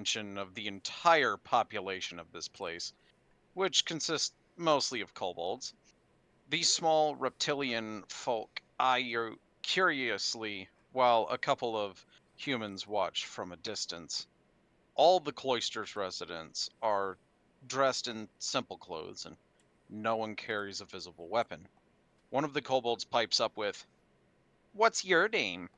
attention of the entire population of this place, which consists mostly of kobolds. These small reptilian folk eye you curiously while a couple of humans watch from a distance. All the cloister's residents are dressed in simple clothes, and no one carries a visible weapon. One of the kobolds pipes up with, "What's your name?"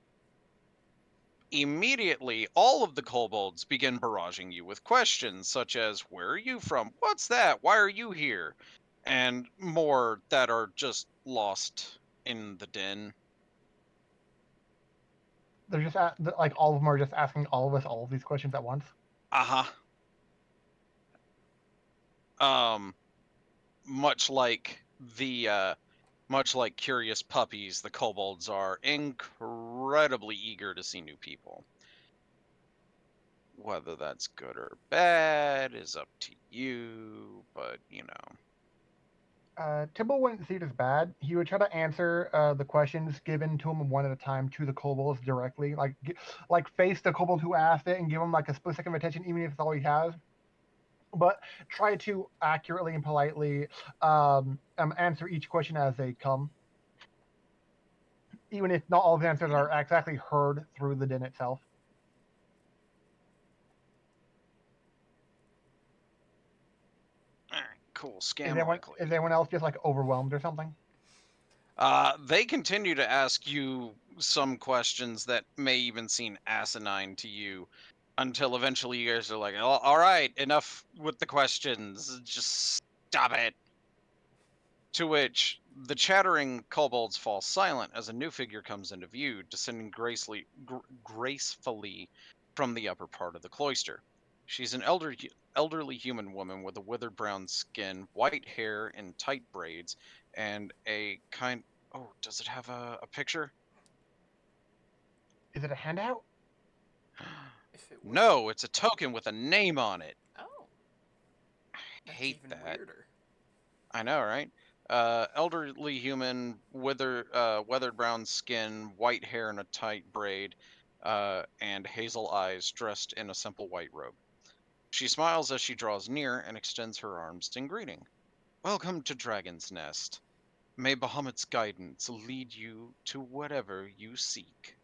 Immediately, all of the kobolds begin barraging you with questions such as, "Where are you from? What's that? Why are you here?" And more that are just lost in the din. They're just like all of them are just asking all of us all of these questions at once. Uh huh. Much like much like curious puppies, the kobolds are incredibly eager to see new people. Whether that's good or bad is up to you, but you know. Tibble wouldn't see it as bad. He would try to answer the questions given to him one at a time to the kobolds directly, like face the kobold who asked it and give him like a split second of attention, even if it's all he has. But try to accurately and politely answer each question as they come, even if not all of the answers are exactly heard through the din itself. All right, cool. Is Scam anyone likely. is anyone else just like overwhelmed or something? They continue to ask you some questions that may even seem asinine to you until eventually you guys are like, all right, enough with the questions. Just stop it. To which the chattering kobolds fall silent as a new figure comes into view, descending gracefully from the upper part of the cloister. She's an elderly human woman with a withered brown skin, white hair in tight braids, and a kind. Oh, does it have a picture? Is it a handout? If it was. No, it's a token with a name on it. Oh, I that's hate even that. weirder. I know, right? Elderly human, weathered brown skin, white hair in a tight braid, and hazel eyes, dressed in a simple white robe. She smiles as she draws near and extends her arms in greeting. "Welcome to Dragon's Nest. May Bahamut's guidance lead you to whatever you seek."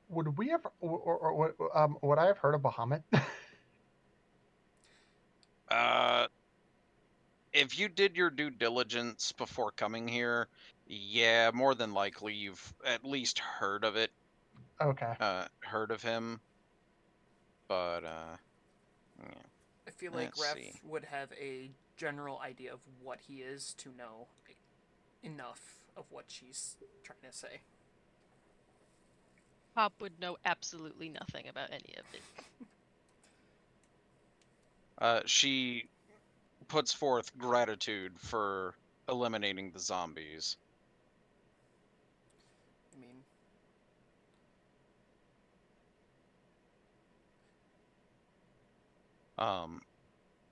Would we have would I have heard of Bahamut? Uh, if you did your due diligence before coming here, yeah, more than likely you've at least heard of it, Okay. heard of him, but yeah. I feel like Let's see. Ref would have a general idea of what he is to know enough of what she's trying to say. Pop would know absolutely nothing about any of it. She puts forth gratitude for eliminating the zombies. I mean, Um,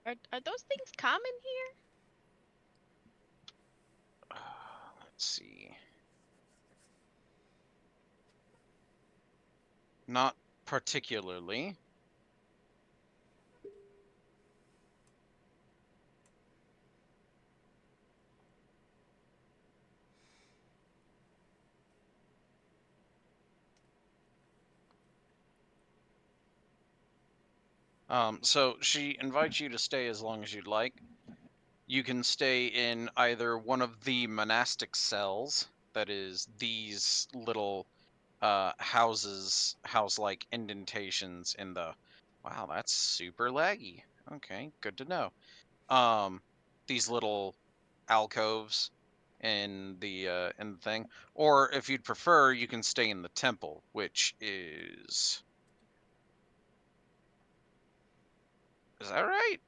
Are those things common here? let's see. Not particularly. So she invites you to stay as long as you'd like. You can stay in either one of the monastic cells, that is, these little house-like indentations in the. Wow, that's super laggy. Okay, good to know. Um, these little alcoves in the thing, or if you'd prefer, you can stay in the temple, which is. Is that right?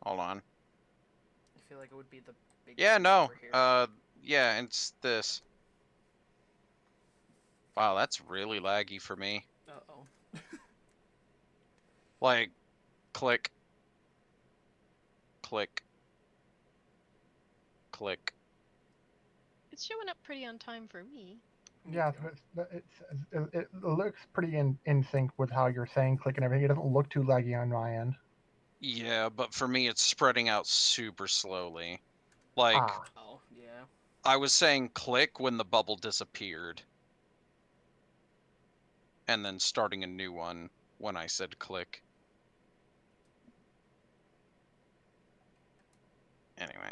Hold on. I feel like it would be the big Yeah, place no. over here. Yeah, it's this. Wow, that's really laggy for me. Uh oh. Like, click, click, click. It's showing up pretty on time for me. Me Yeah, too. so it looks pretty in sync with how you're saying click and everything. It doesn't look too laggy on my end. Yeah, but for me, it's spreading out super slowly. Like, Ah, Oh, yeah. I was saying click when the bubble disappeared. And then starting a new one when I said click. Anyway.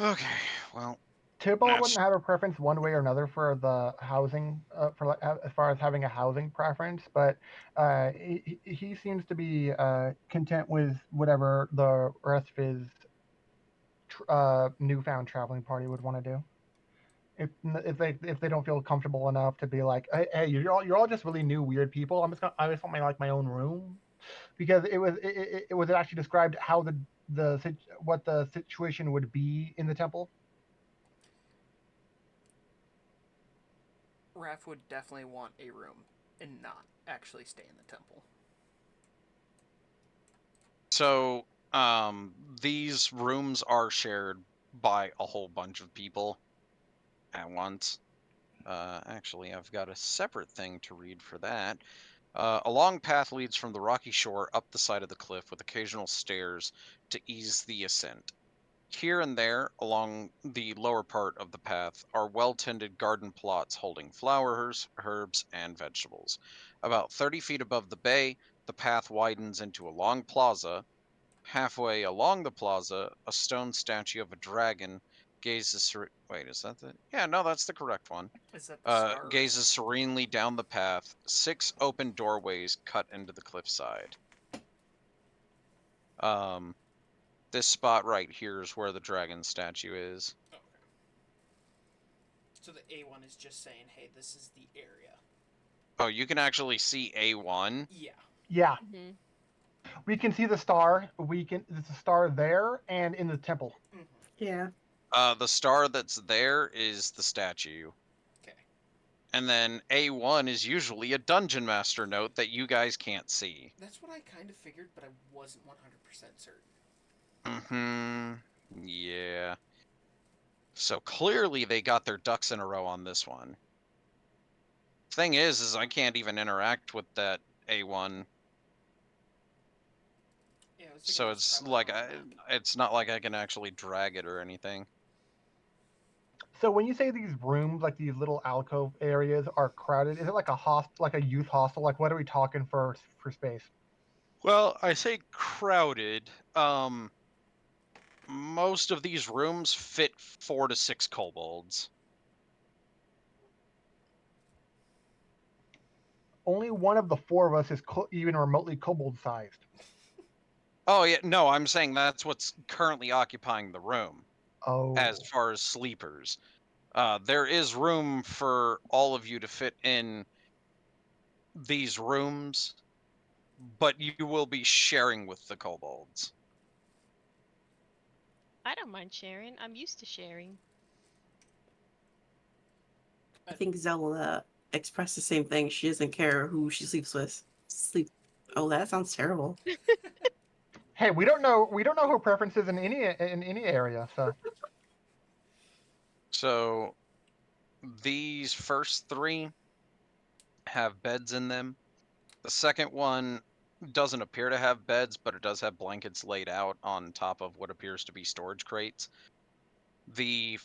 Okay, well, Tibble that's... wouldn't have a preference one way or another for the housing, for like, as far as having a housing preference, but he seems to be content with whatever the rest of his newfound traveling party would want to do. If they don't feel comfortable enough to be like, hey, you're all just really new weird people. I just want my own room, because it was actually described how what the situation would be in the temple. Raph would definitely want a room and not actually stay in the temple. So, these rooms are shared by a whole bunch of people at once. Actually, I've got a separate thing to read for that. A long path leads from the rocky shore up the side of the cliff with occasional stairs to ease the ascent. Here and there, along the lower part of the path, are well-tended garden plots holding flowers, herbs, and vegetables. About 30 feet above the bay, the path widens into a long plaza. Halfway along the plaza, a stone statue of a dragon gazes... Wait, is that the... Yeah, no, that's the correct one. Is that the star? Gazes serenely down the path. 6 open doorways cut into the cliffside. This spot right here is where the dragon statue is. Okay. So the A1 is just saying, hey, this is the area. Oh, you can actually see A1? Yeah. Yeah, Mm-hmm. we can see the star. There's a star there and in the temple. Mm-hmm. Yeah. The star that's there is the statue. Okay. And then A1 is usually a dungeon master note that you guys can't see. That's what I kind of figured, but I wasn't 100% certain. Yeah. So clearly they got their ducks in a row on this one. Thing is I can't even interact with that A1. Yeah, I was thinking So that's it's probably like on the map. it's not like I can actually drag it or anything. So when you say these rooms, like these little alcove areas, are crowded, is it like like a youth hostel? Like, what are we talking for space? Well, I say crowded. Most of these rooms fit 4 to 6 kobolds. Only one of the four of us is even remotely kobold sized. Oh yeah, no, I'm saying that's what's currently occupying the room Oh, as far as sleepers. There is room for all of you to fit in these rooms, but you will be sharing with the kobolds. I don't mind sharing. I'm used to sharing. I think Zella expressed the same thing. She doesn't care who she sleeps with. Oh, that sounds terrible. hey, we don't know her preferences in any area. So these first 3 have beds in them. The second one doesn't appear to have beds, but it does have blankets laid out on top of what appears to be storage crates. The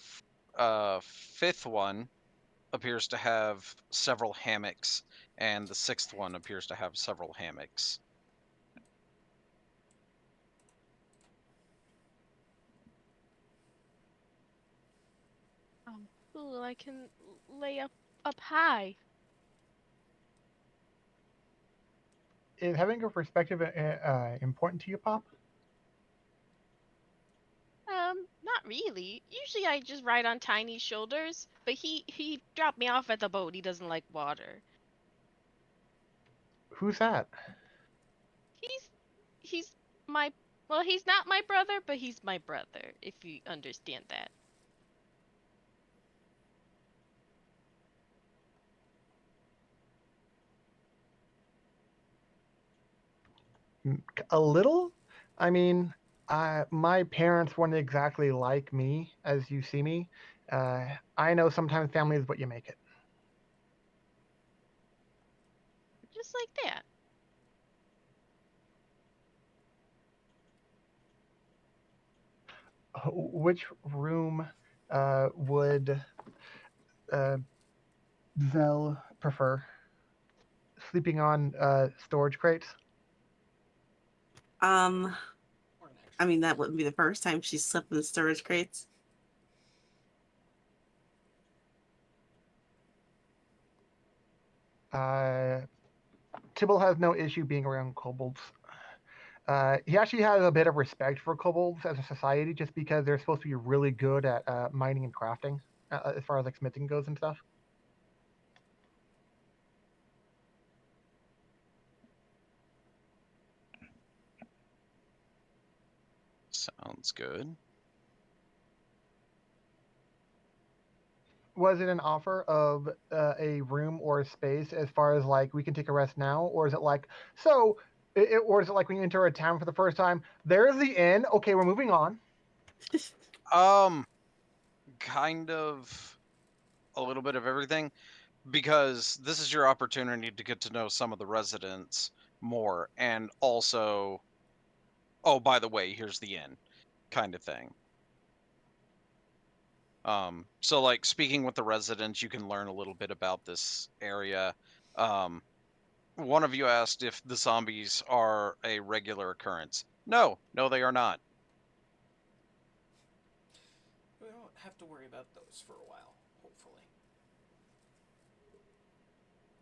fifth one appears to have several hammocks, and the sixth one appears to have several hammocks. Cool. I can lay up high. Is having a perspective important to you, Pop? Not really. Usually I just ride on Tiny's shoulders, but he dropped me off at the boat. He doesn't like water. Who's that? He's he's my well, he's not my brother, but he's my brother, if you understand that. A little. I mean, my parents weren't exactly like me as you see me, I know sometimes family is what you make it. Just like that. Which room would Zell prefer? Sleeping on storage crates? Um, Or an I extra. mean, that wouldn't be the first time she slept in the storage crates. Tibble has no issue being around kobolds. He actually has a bit of respect for kobolds as a society just because they're supposed to be really good at mining and crafting as far as like smithing goes and stuff. Sounds good. Was it an offer of a room or a space as far as like we can take a rest now, or is it like so? Or is it like when you enter a town for the first time? There's the inn. Okay, we're moving on. Kind of a little bit of everything, because this is your opportunity to get to know some of the residents more, and also, oh, by the way, here's the inn, kind of thing. So like speaking with the residents, you can learn a little bit about this area. One of you asked if the zombies are a regular occurrence. No, they are not. We don't have to worry about those for a while, hopefully.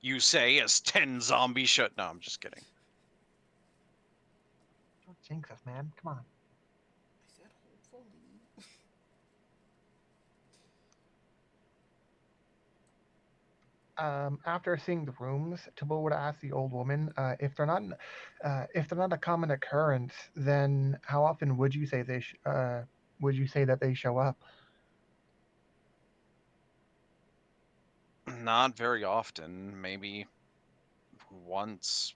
You say as 10 zombies shut. No, I'm just kidding. Don't jinx us, man. Come on. I said hopefully. After seeing the rooms, Tibble would ask the old woman if they're not a common occurrence. Then how often would you say would you say that they show up? Not very often, maybe once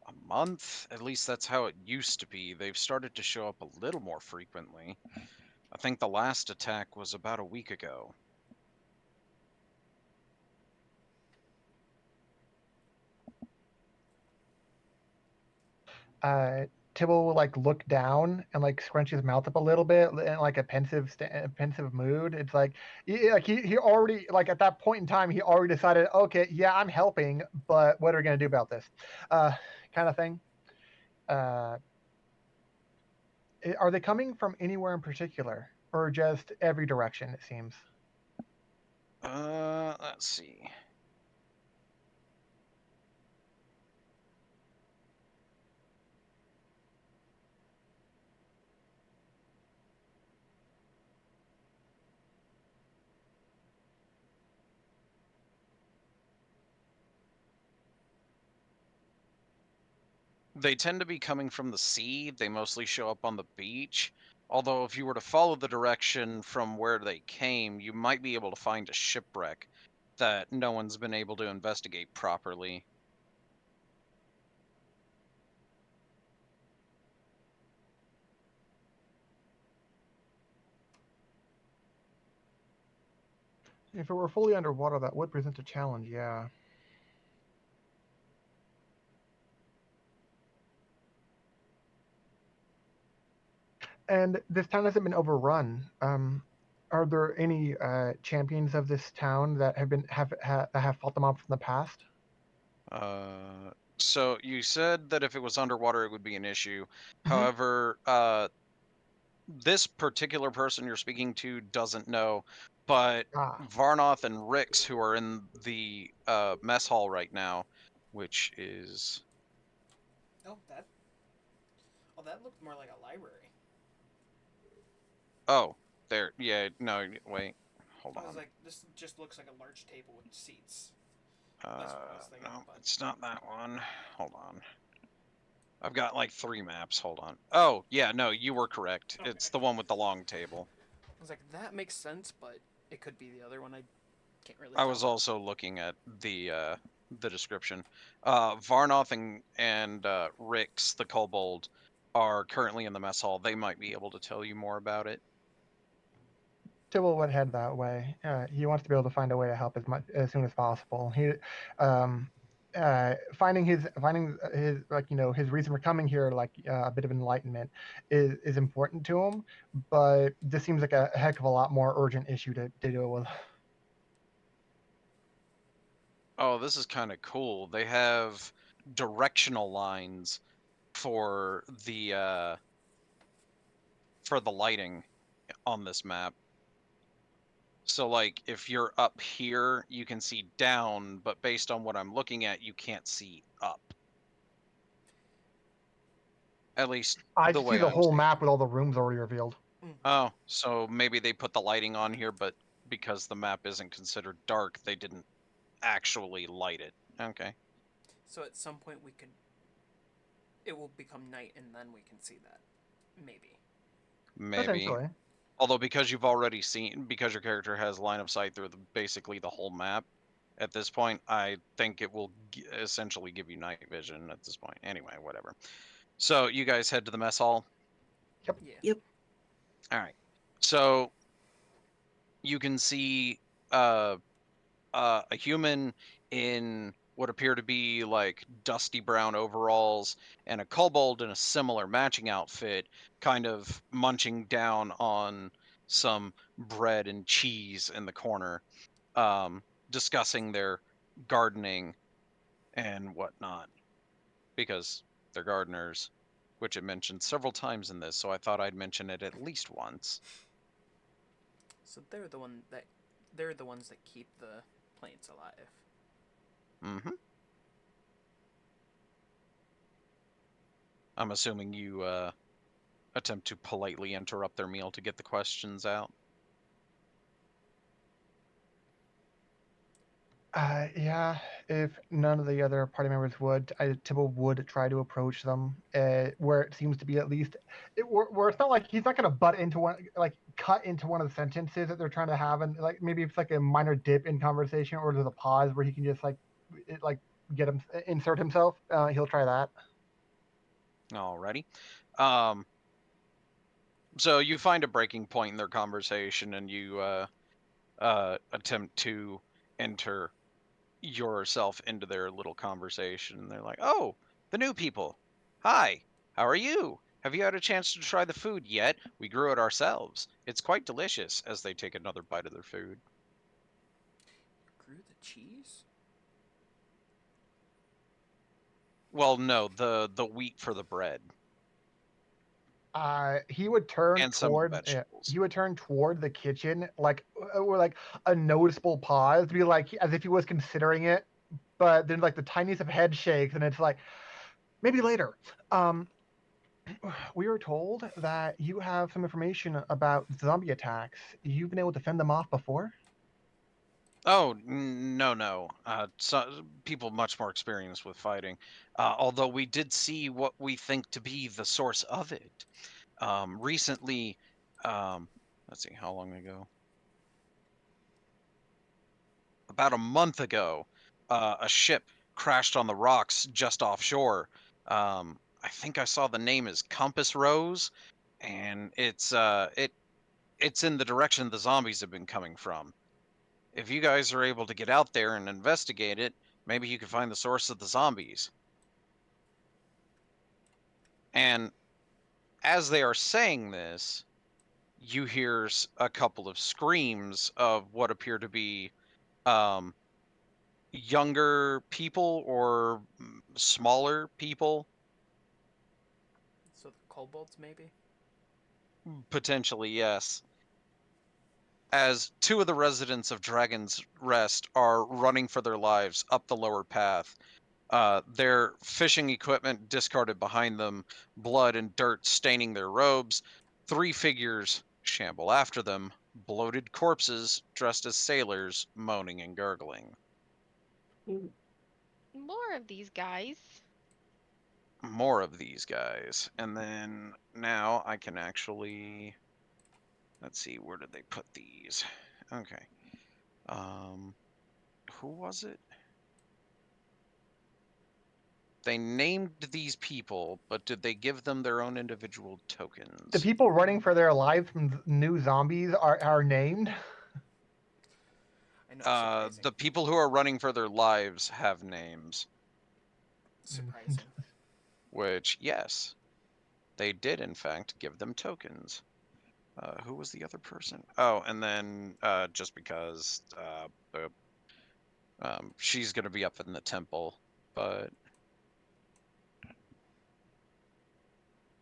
a month. At least that's how it used to be. They've started to show up a little more frequently. I think the last attack was about a week ago. Tibble will like look down and like scrunch his mouth up a little bit in like a pensive mood. It's like he already like at that point in time he already decided, okay, yeah, I'm helping, but what are we gonna do about this? Uh, kind of thing. Uh, are they coming from anywhere in particular, or just every direction? It seems. Let's see. They tend to be coming from the sea. They mostly show up on the beach. Although, if you were to follow the direction from where they came, you might be able to find a shipwreck that no one's been able to investigate properly. If it were fully underwater, that would present a challenge. Yeah. And this town hasn't been overrun. Are there any champions of this town that have fought them off in the past? So you said that if it was underwater, it would be an issue. Mhm. However, this particular person you're speaking to doesn't know, but Ah, Varnoth and Rix, who are in the mess hall right now, which is Oh, that. Oh, that looked more like a library. oh, there, yeah, no, wait, hold I was on. like, this just looks like a large table with seats. That's what I was thinking. No, But it's not that one. Hold on. I've got like 3 maps. Hold on. Oh, yeah, no, you were correct. okay. It's the one with the long table. I was like, that makes sense, but it could be the other one. I can't really I tell. was also looking at the description. Varnoth and Rix, the kobold, are currently in the mess hall. They might be able to tell you more about it. Tibble would head that way. He wants to be able to find a way to help as soon as possible. Um, finding his like his reason for coming here, like a bit of enlightenment, is important to him. But this seems like a heck of a lot more urgent issue to deal with. Oh, this is kind of cool. They have directional lines for the lighting on this map. So like if you're up here, you can see down, but based on what I'm looking at, you can't see up. At least I the just see way the I'm whole seeing. map with all the rooms already revealed. Oh, so maybe they put the lighting on here, but because the map isn't considered dark, they didn't actually light it. Okay. So at some point it will become night and then we can see that. Maybe. Maybe. Potentially. Although because you've already seen, because your character has line of sight through basically the whole map, at this point, I think it will essentially give you night vision at this point. Anyway, whatever. So you guys head to the mess hall. Yeah. Yep. All right. So you can see a human in what appear to be like dusty brown overalls and a kobold in a similar matching outfit, kind of munching down on some bread and cheese in the corner, discussing their gardening and whatnot, because they're gardeners, which it mentioned several times in this, so I thought I'd mention it at least once. So they're the ones that keep the plants alive. Mm-hmm. I'm assuming you attempt to politely interrupt their meal to get the questions out. Yeah, if none of the other party members would, Tibble would try to approach them, where it seems to be at least, where it's not like he's not going to butt into one, like cut into one of the sentences that they're trying to have, and like maybe it's like a minor dip in conversation, or there's a pause where he can just like get him insert himself. He'll try that. Alrighty. Um, so you find a breaking point in their conversation, and you attempt to enter yourself into their little conversation. And they're like, "Oh, the new people. Hi, how are you? Have you had a chance to try the food yet? We grew it ourselves. It's quite delicious." As they take another bite of their food. Grew the cheese? Well, no, the wheat for the bread He would turn and some of the toward vegetables. the kitchen, like or like a noticeable pause, to be like as if he was considering it, but then like the tiniest of head shakes, and it's like maybe later. Um, we were told that you have some information about zombie attacks. You've been able to fend them off before. Oh, no, no. So, people much more experienced with fighting. Although we did see what we think to be the source of it. Recently, let's see, how long ago? About a month ago, a ship crashed on the rocks just offshore. I think I saw the name is Compass Rose, and it's in the direction the zombies have been coming from. If you guys are able to get out there and investigate it, maybe you can find the source of the zombies. And as they are saying this, you hear a couple of screams of what appear to be um, younger people or smaller people, So the kobolds, maybe? potentially, yes. As two of the residents of Dragon's Rest are running for their lives up the lower path. Their fishing equipment discarded behind them, blood and dirt staining their robes. Three figures shamble after them, bloated corpses dressed as sailors, moaning and gurgling. Mm. More of these guys. More of these guys. And then now I can actually, let's see, where did they put these? Okay. Who was it? They named these people, but did they give them their own individual tokens? The people running for their lives from new zombies are named. I know, surprising. The people who are running for their lives have names, Surprising. which, yes, they did, in fact, give them tokens. Who was the other person? Oh, and then just because she's going to be up in the temple, but...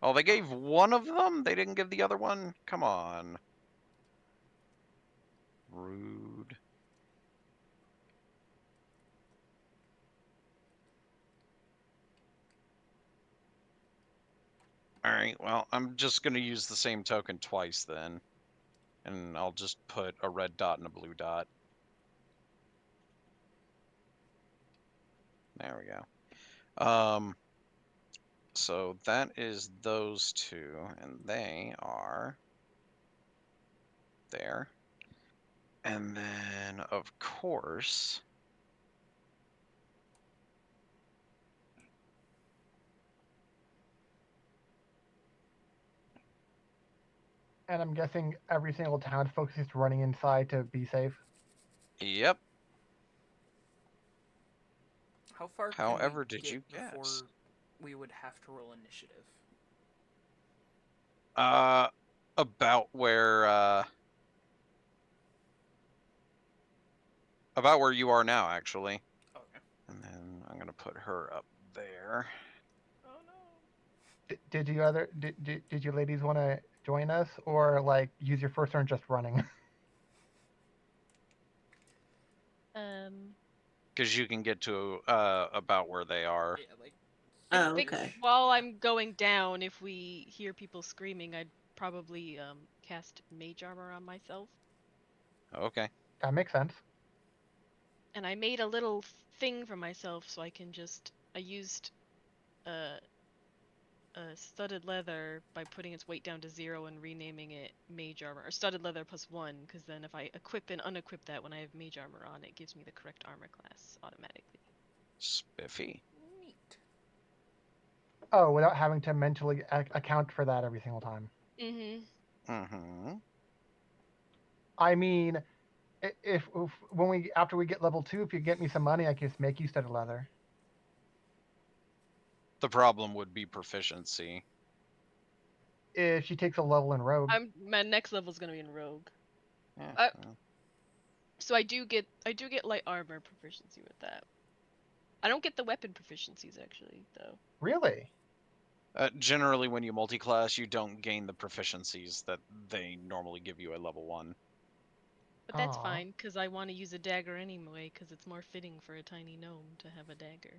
Oh, they gave one of them? They didn't give the other one? Come on. Rude. Alright, well, I'm just going to use the same token twice then. And I'll just put a red dot and a blue dot. There we go. So that is those two, and they are there. And then, of course... And I'm guessing every single townsfolk is just running inside to be safe. Yep. How far However can we did you get before guess? we would have to roll initiative? About where you are now, actually. Okay. And then I'm gonna put her up there. Oh no. Did you ladies want to join us, or like use your first turn just running? Because you can get to about where they are. Yeah, like. I Oh, think okay. while I'm going down, if we hear people screaming, I'd probably cast mage armor on myself. Okay. That makes sense. And I made a little thing for myself so I can just. I used studded leather by putting its weight down to 0 and renaming it mage armor, or studded leather +1, because then if I equip and unequip that when I have mage armor on, it gives me the correct armor class automatically. Spiffy. Neat. Oh, without having to mentally account for that every single time. Mm-hmm. I mean, if after we get level 2, if you get me some money, I can just make you studded leather. The problem would be proficiency. If she takes a level in rogue. My next level is gonna be in rogue. Yeah, well. So I do get light armor proficiency with that. I don't get the weapon proficiencies actually, though. Really? Generally, when you multi-class, you don't gain the proficiencies that they normally give you at level 1. But that's Aw. fine, because I want to use a dagger anyway, because it's more fitting for a tiny gnome to have a dagger.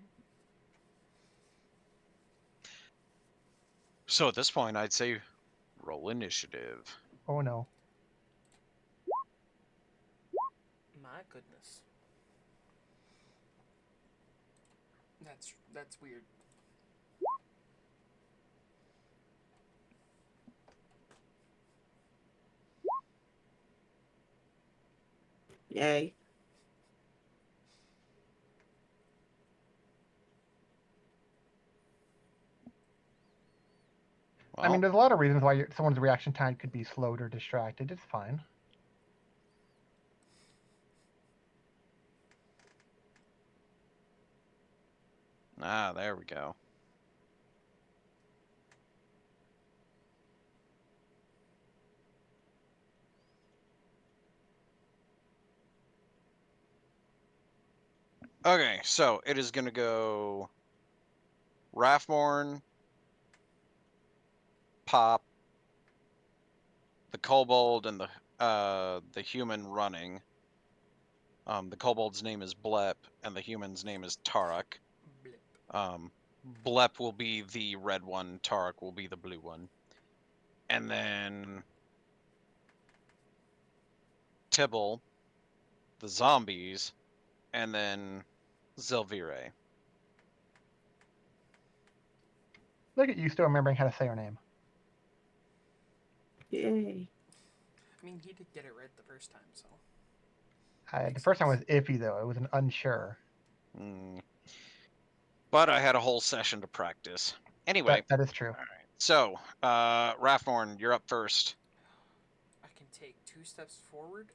So at this point, I'd say roll initiative. Oh no. My goodness. That's weird. Yay. Well, I mean, there's a lot of reasons why someone's reaction time could be slowed or distracted. It's fine. there we go. Okay, so it is going to go Rathmorn, Pop, the Kobold, and the human running. The Kobold's name is Blep, and the human's name is Tarek. Blip. Blep will be the red one, Tarek will be the blue one. And then Tibble, the zombies, and then Zelvire. Look at you still remembering how to say her name. Yay. I mean, he did get it right the first time, so. The Makes first time sense. was iffy though. It was an unsure. But But I had a whole session to practice. Anyway, That is true. all right. So, Rathmorn, you're up first. I can take 2 steps forward.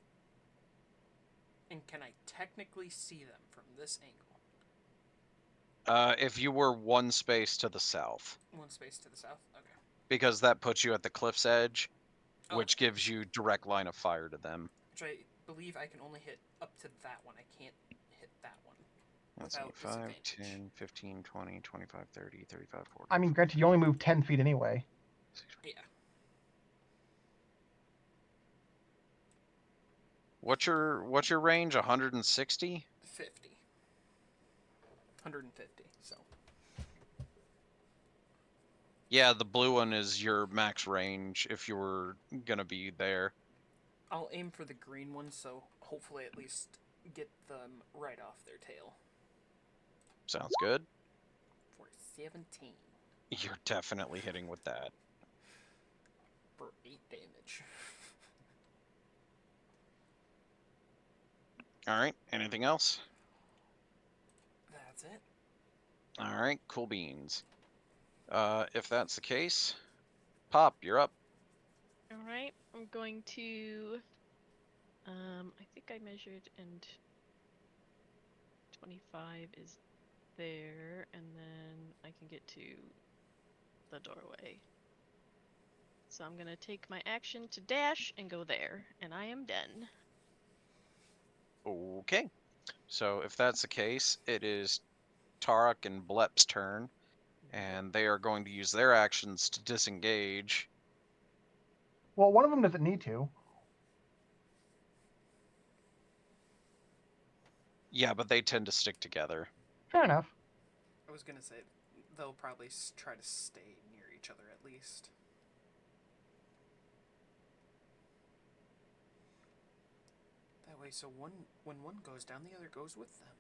And can I technically see them from this angle? If you were 1 space to the south, 1 space to the south? Okay. because that puts you at the cliff's edge, which Okay. gives you direct line of fire to them. Which I believe I can only hit up to that one. I can't hit that one. Let's see, Without 5, disadvantage. 10, 15, 20, 25, 30, 35, 40. I mean, granted, you only move 10 feet anyway. Yeah. What's your range? 160? 50. 150, so. Yeah, the blue one is your max range if you were gonna be there. I'll aim for the green one, so hopefully at least get them right off their tail. Sounds good. For 17. You're definitely hitting with that. For 8 damage. Alright, anything else? That's it. Alright, cool beans. If that's the case, Pop, you're up. Alright, I'm going to I think I measured and 25 is there, and then I can get to the doorway. So I'm gonna take my action to dash and go there, and I am done. Okay. So if that's the case, it is Tarek and Blep's turn, and they are going to use their actions to disengage. Well, one of them doesn't need to. Yeah, but they tend to stick together. Fair enough. I was gonna say, they'll probably try to stay near each other at least. That way, so when one goes down, the other goes with them.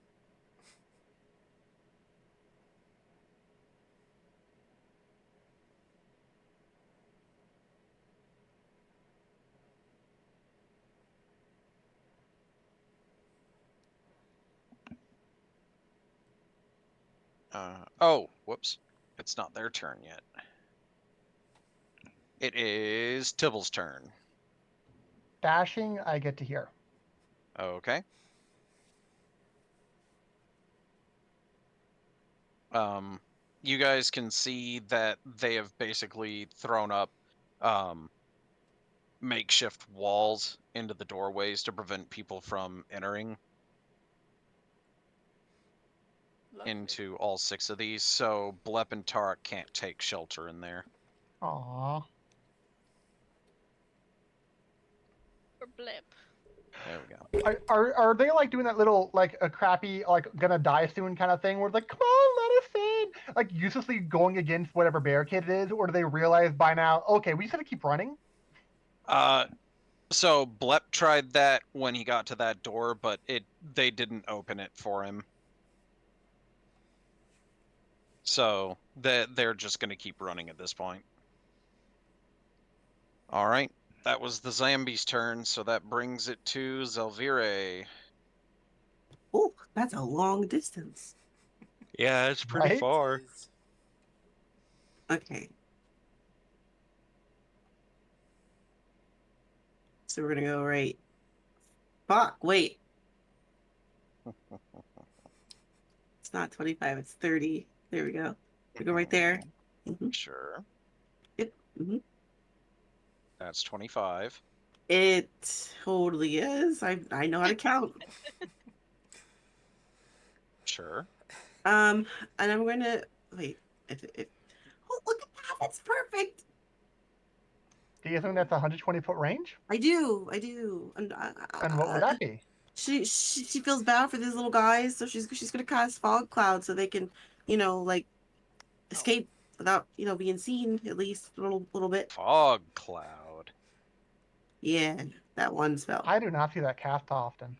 Oh, whoops. It's not their turn yet. It is Tibble's turn. Dashing, I get to hear. Okay. You guys can see that they have basically thrown up makeshift walls into the doorways to prevent people from entering Lovely. into all 6 of these, so Blep and Tarek can't take shelter in there. Aww. Or blip. There we go. Are they like doing that little like a crappy like gonna die soon kind of thing where it's like, come on, let us in, like uselessly going against whatever barricade it is, or do they realize by now, okay, we just gotta keep running? So Blep tried that when he got to that door, but they didn't open it for him. So they're just gonna keep running at this point. All right, that was the Zambi's turn, so that brings it to Zelvire. Oh, that's a long distance. Yeah, it's pretty Right? far. Is- Okay. So we're gonna go right. Fuck, wait. It's not 25, it's 30. There we go. We go right there. Mhm. Sure. Yep. That's 25. It totally is. I know how to count. Sure. And I'm gonna wait. If oh, look at that! That's perfect. Do you think that's a 120-foot range? I do. And And what would that be? she feels bad for these little guys, so she's gonna cast fog cloud so they can, like escape without being seen at least a little bit. Fog cloud. Yeah, that one spell. I do not see that cast often.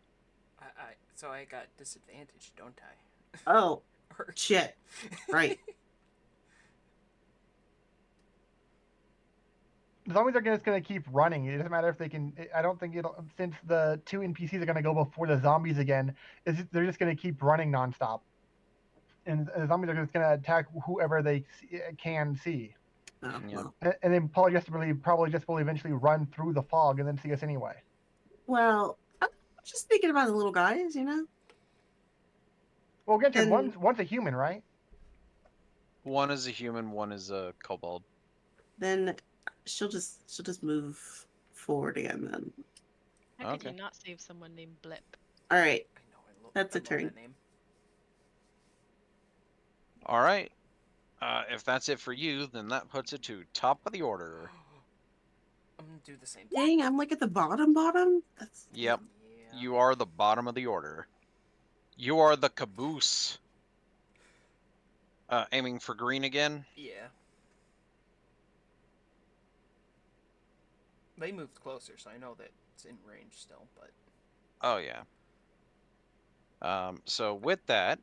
So I got disadvantage, don't I? Oh Or- shit! Right. The zombies are just gonna keep running. It doesn't matter if they can. I don't think it'll, since the 2 NPCs are gonna go before the zombies again. They're just gonna keep running nonstop. and the zombies are just gonna attack whoever they can see, Oh, Yeah. well. and then probably just will eventually run through the fog and then see us anyway. Well, I'm just thinking about the little guys, you know? Well, granted, And one's a human, right? One is a human, one is a kobold. then she'll just move forward again then. How could you Okay. not save someone named Blip? Alright, I know. That's I a love turn. that name. All right. If that's it for you, then that puts it to top of the order. I'm gonna do the same thing. dang, I'm like at the bottom. That's Yep. Yeah. You are the bottom of the order. You are the caboose. Aiming for green again. Yeah. They moved closer, so I know that it's in range still, but Oh yeah. So with that,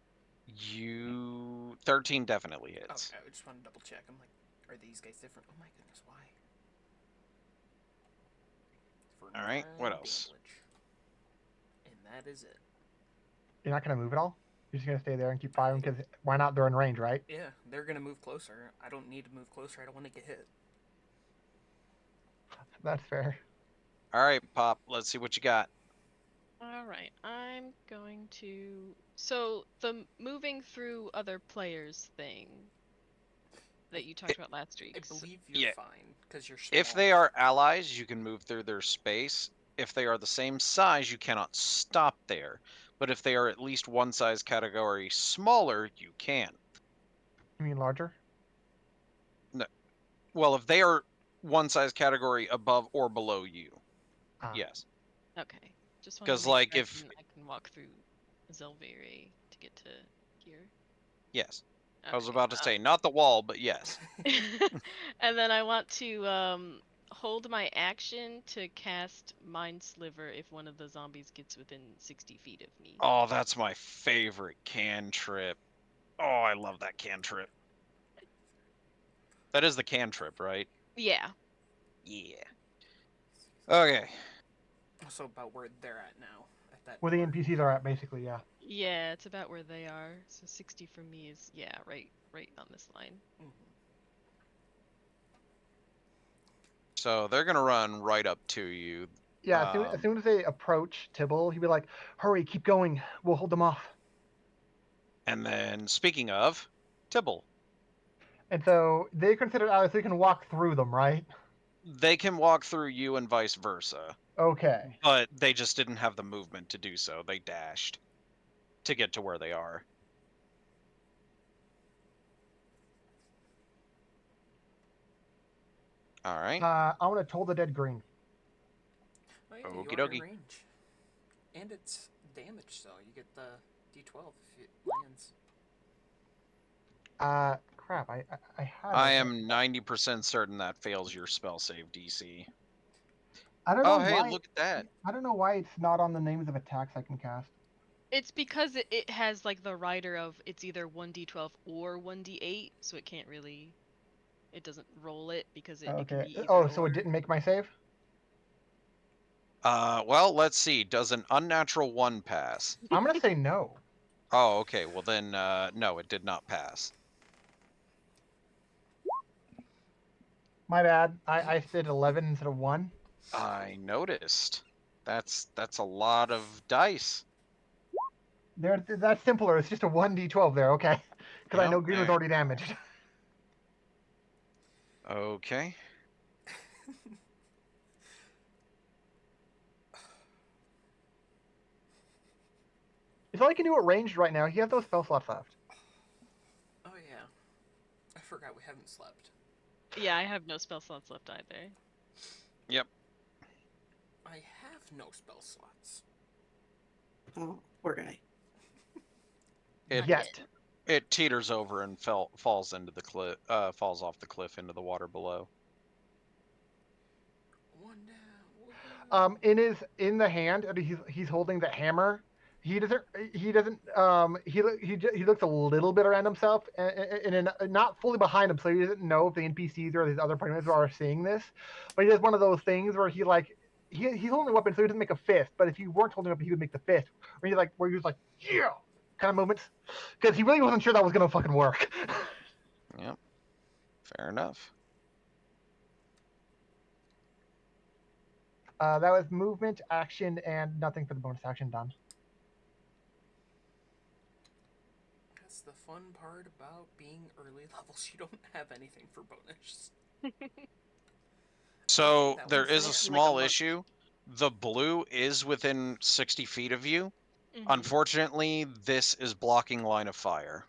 you 13 definitely hits. okay, I just want to double check. I'm like, are these guys different? Oh my goodness, why? For All right, what 9 else? damage. And that is it. You're not gonna move at all. You're just gonna stay there and keep firing because why not? They're in range, right? Yeah, they're gonna move closer. I don't need to move closer. I don't want to get hit. That's fair. All right, Pop. Let's see what you got. All right, I'm going to. So the moving through other players thing that you talked about last week. I believe you're yeah. fine because you're small. If they are allies, you can move through their space. If they are the same size, you cannot stop there. But if they are at least one size category smaller, you can. You mean larger? Well, if they are one size category above or below you, Ah. yes. Okay, just want to 'Cause, make like, sure if- I can walk through Zelviri to get to here. Yes. I was Okay, about to say, not the wall, but yes. and then I want to hold my action to cast Mind Sliver if one of the zombies gets within 60 feet of me. Oh, that's my favorite cantrip. Oh, I love that cantrip. That is the cantrip, right? Yeah. Yeah. Okay. So about where they're at now. At that Where the door. NPCs are at, basically, yeah. Yeah, it's about where they are. So 60 from me is right on this line. Mhm. So they're gonna run right up to you. Yeah, as soon as they approach Tibble, he'd be like, "Hurry, keep going. We'll hold them off." And then, speaking of, Tibble. And so they consider allies, so you can walk through them, right? They can walk through you and vice versa. Okay. But they just didn't have the movement to do so. They dashed to get to where they are. All right. I want to toll the dead green. Oh yeah, you Okie are in dokie. range. And it's damage, so you get the D12 if it lands. Crap. I had. I it. am 90% certain that fails your spell save DC. I don't know Oh, hey, why. look at that. I don't know why it's not on the names of attacks I can cast. It's because it has like the rider of it's either 1d12 or 1d8, so it can't really. It doesn't roll it because it can Okay. be either Oh, so or. it didn't make my save? Well, let's see. Does an unnatural 1 pass? I'm gonna say no. Oh, okay. Well, then, no, it did not pass. My bad. I did 11 instead of 1. I noticed. That's a lot of dice. That's simpler. It's just a 1d12 there, okay? Because I know Yep, green was alright. already damaged. Okay. It's all you can do at ranged right now. You have those spell slots left. Oh yeah. I forgot we haven't slept. Yeah, I have no spell slots left either. Yep. I have no spell slots. Oh, poor guy. Yet. It teeters over and falls into the cliff. Falls off the cliff into the water below. One down. Woohoo. In the hand, he's holding the hammer. He looks a little bit around himself and not fully behind him, so he doesn't know if the NPCs or these other participants are seeing this. But he does one of those things where he's holding a weapon, so he doesn't make a fist. But if you weren't holding a weapon, he would make the fist. Where he was like, yeah. kind of movements, because he really wasn't sure that was gonna fucking work. Yep. Fair enough. That was movement, action, and nothing for the bonus action done. That's the fun part about being early levels. You don't have anything for bonus. So That there one's is there. a Like a small monk. issue. The blue is within 60 feet of you. Mhm. Unfortunately, this is blocking line of fire.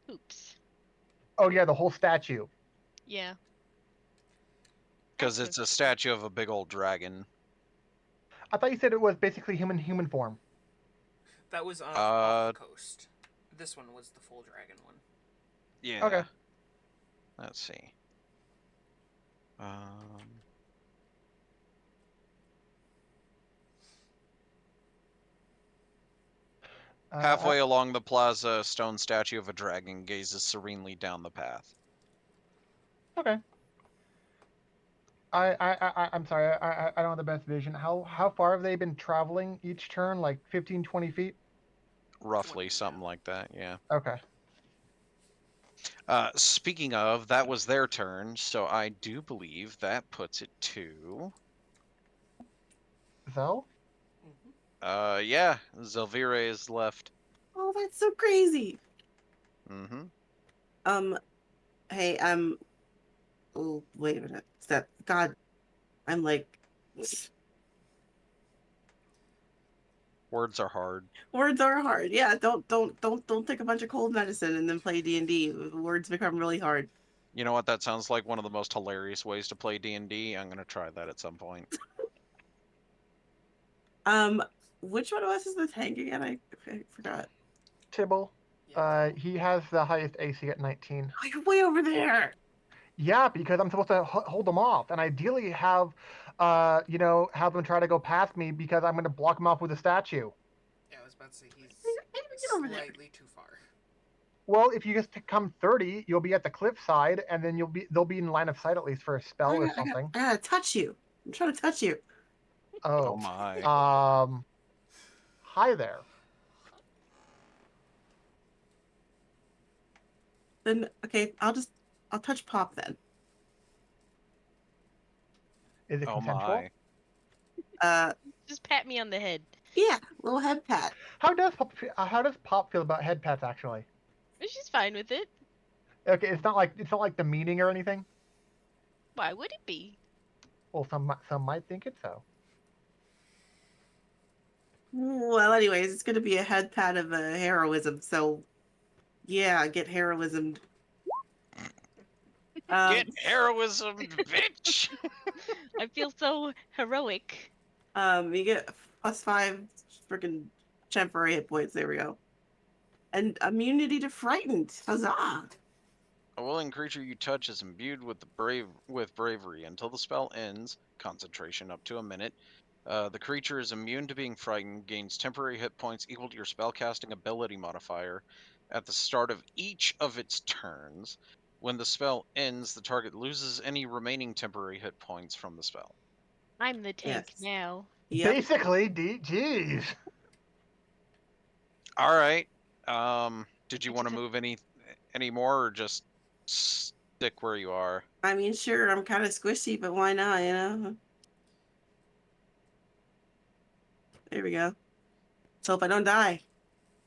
Oops. Oh yeah, the whole statue. Yeah. Because That's it's a okay. statue of a big old dragon. I thought you said it was basically human form. That was off the Uh, coast. This one was the full dragon one. yeah. Okay. Let's see. Halfway along the plaza, a stone statue of a dragon gazes serenely down the path. Okay. I'm sorry. I don't have the best vision. How far have they been traveling each turn? Like 15, 20 feet? Roughly, 20, something yeah. like that, yeah. Okay. Speaking of, that was their turn, so I do believe that puts it to... Zell? Yeah, Zelvire is left. Oh, that's so crazy. Mm-hmm. Hey, oh, wait a minute. God, I'm like, Words are hard. words are hard. Yeah, don't take a bunch of cold medicine and then play D&D. Words become really hard. You know what? That sounds like one of the most hilarious ways to play D&D. I'm gonna try that at some point. Which one of us is the tank again? I forgot. Tibble. Yeah, He has the highest AC at 19. Oh, you're way over there. Yeah, because I'm supposed to hold them off, and ideally have, have them try to go past me because I'm going to block them off with a statue. yeah, I was about to say he's Get over there. slightly too far. Well, if you just come 30, you'll be at the cliff side, and then they'll be in line of sight at least for a spell or something. I gotta touch you. I'm trying to touch you. Oh Oh, my. hi there. Then okay, I'll touch Pop then. Is it Oh consensual? my. Just pat me on the head. Yeah, little head pat. How does Pop feel about head pats actually? She's fine with it. Okay, it's not like demeaning or anything. Why would it be? Well, some might think it's so. Well, anyways, it's gonna be a head pat of a heroism. So, yeah, get heroismed. Get heroism, bitch! I feel so heroic. You get +5 freaking temporary hit points. There we go. And immunity to frightened. Huzzah! A willing creature you touch is imbued with bravery until the spell ends. Concentration up to a minute. The creature is immune to being frightened, gains temporary hit points equal to your spellcasting ability modifier at the start of each of its turns. When the spell ends, the target loses any remaining temporary hit points from the spell. I'm the tank Yes. now. Yep. Basically, jeez. All right. Did you want to move any more, or just stick where you are? I mean, sure, I'm kind of squishy, but why not? You know. There we go. Let's hope I don't die.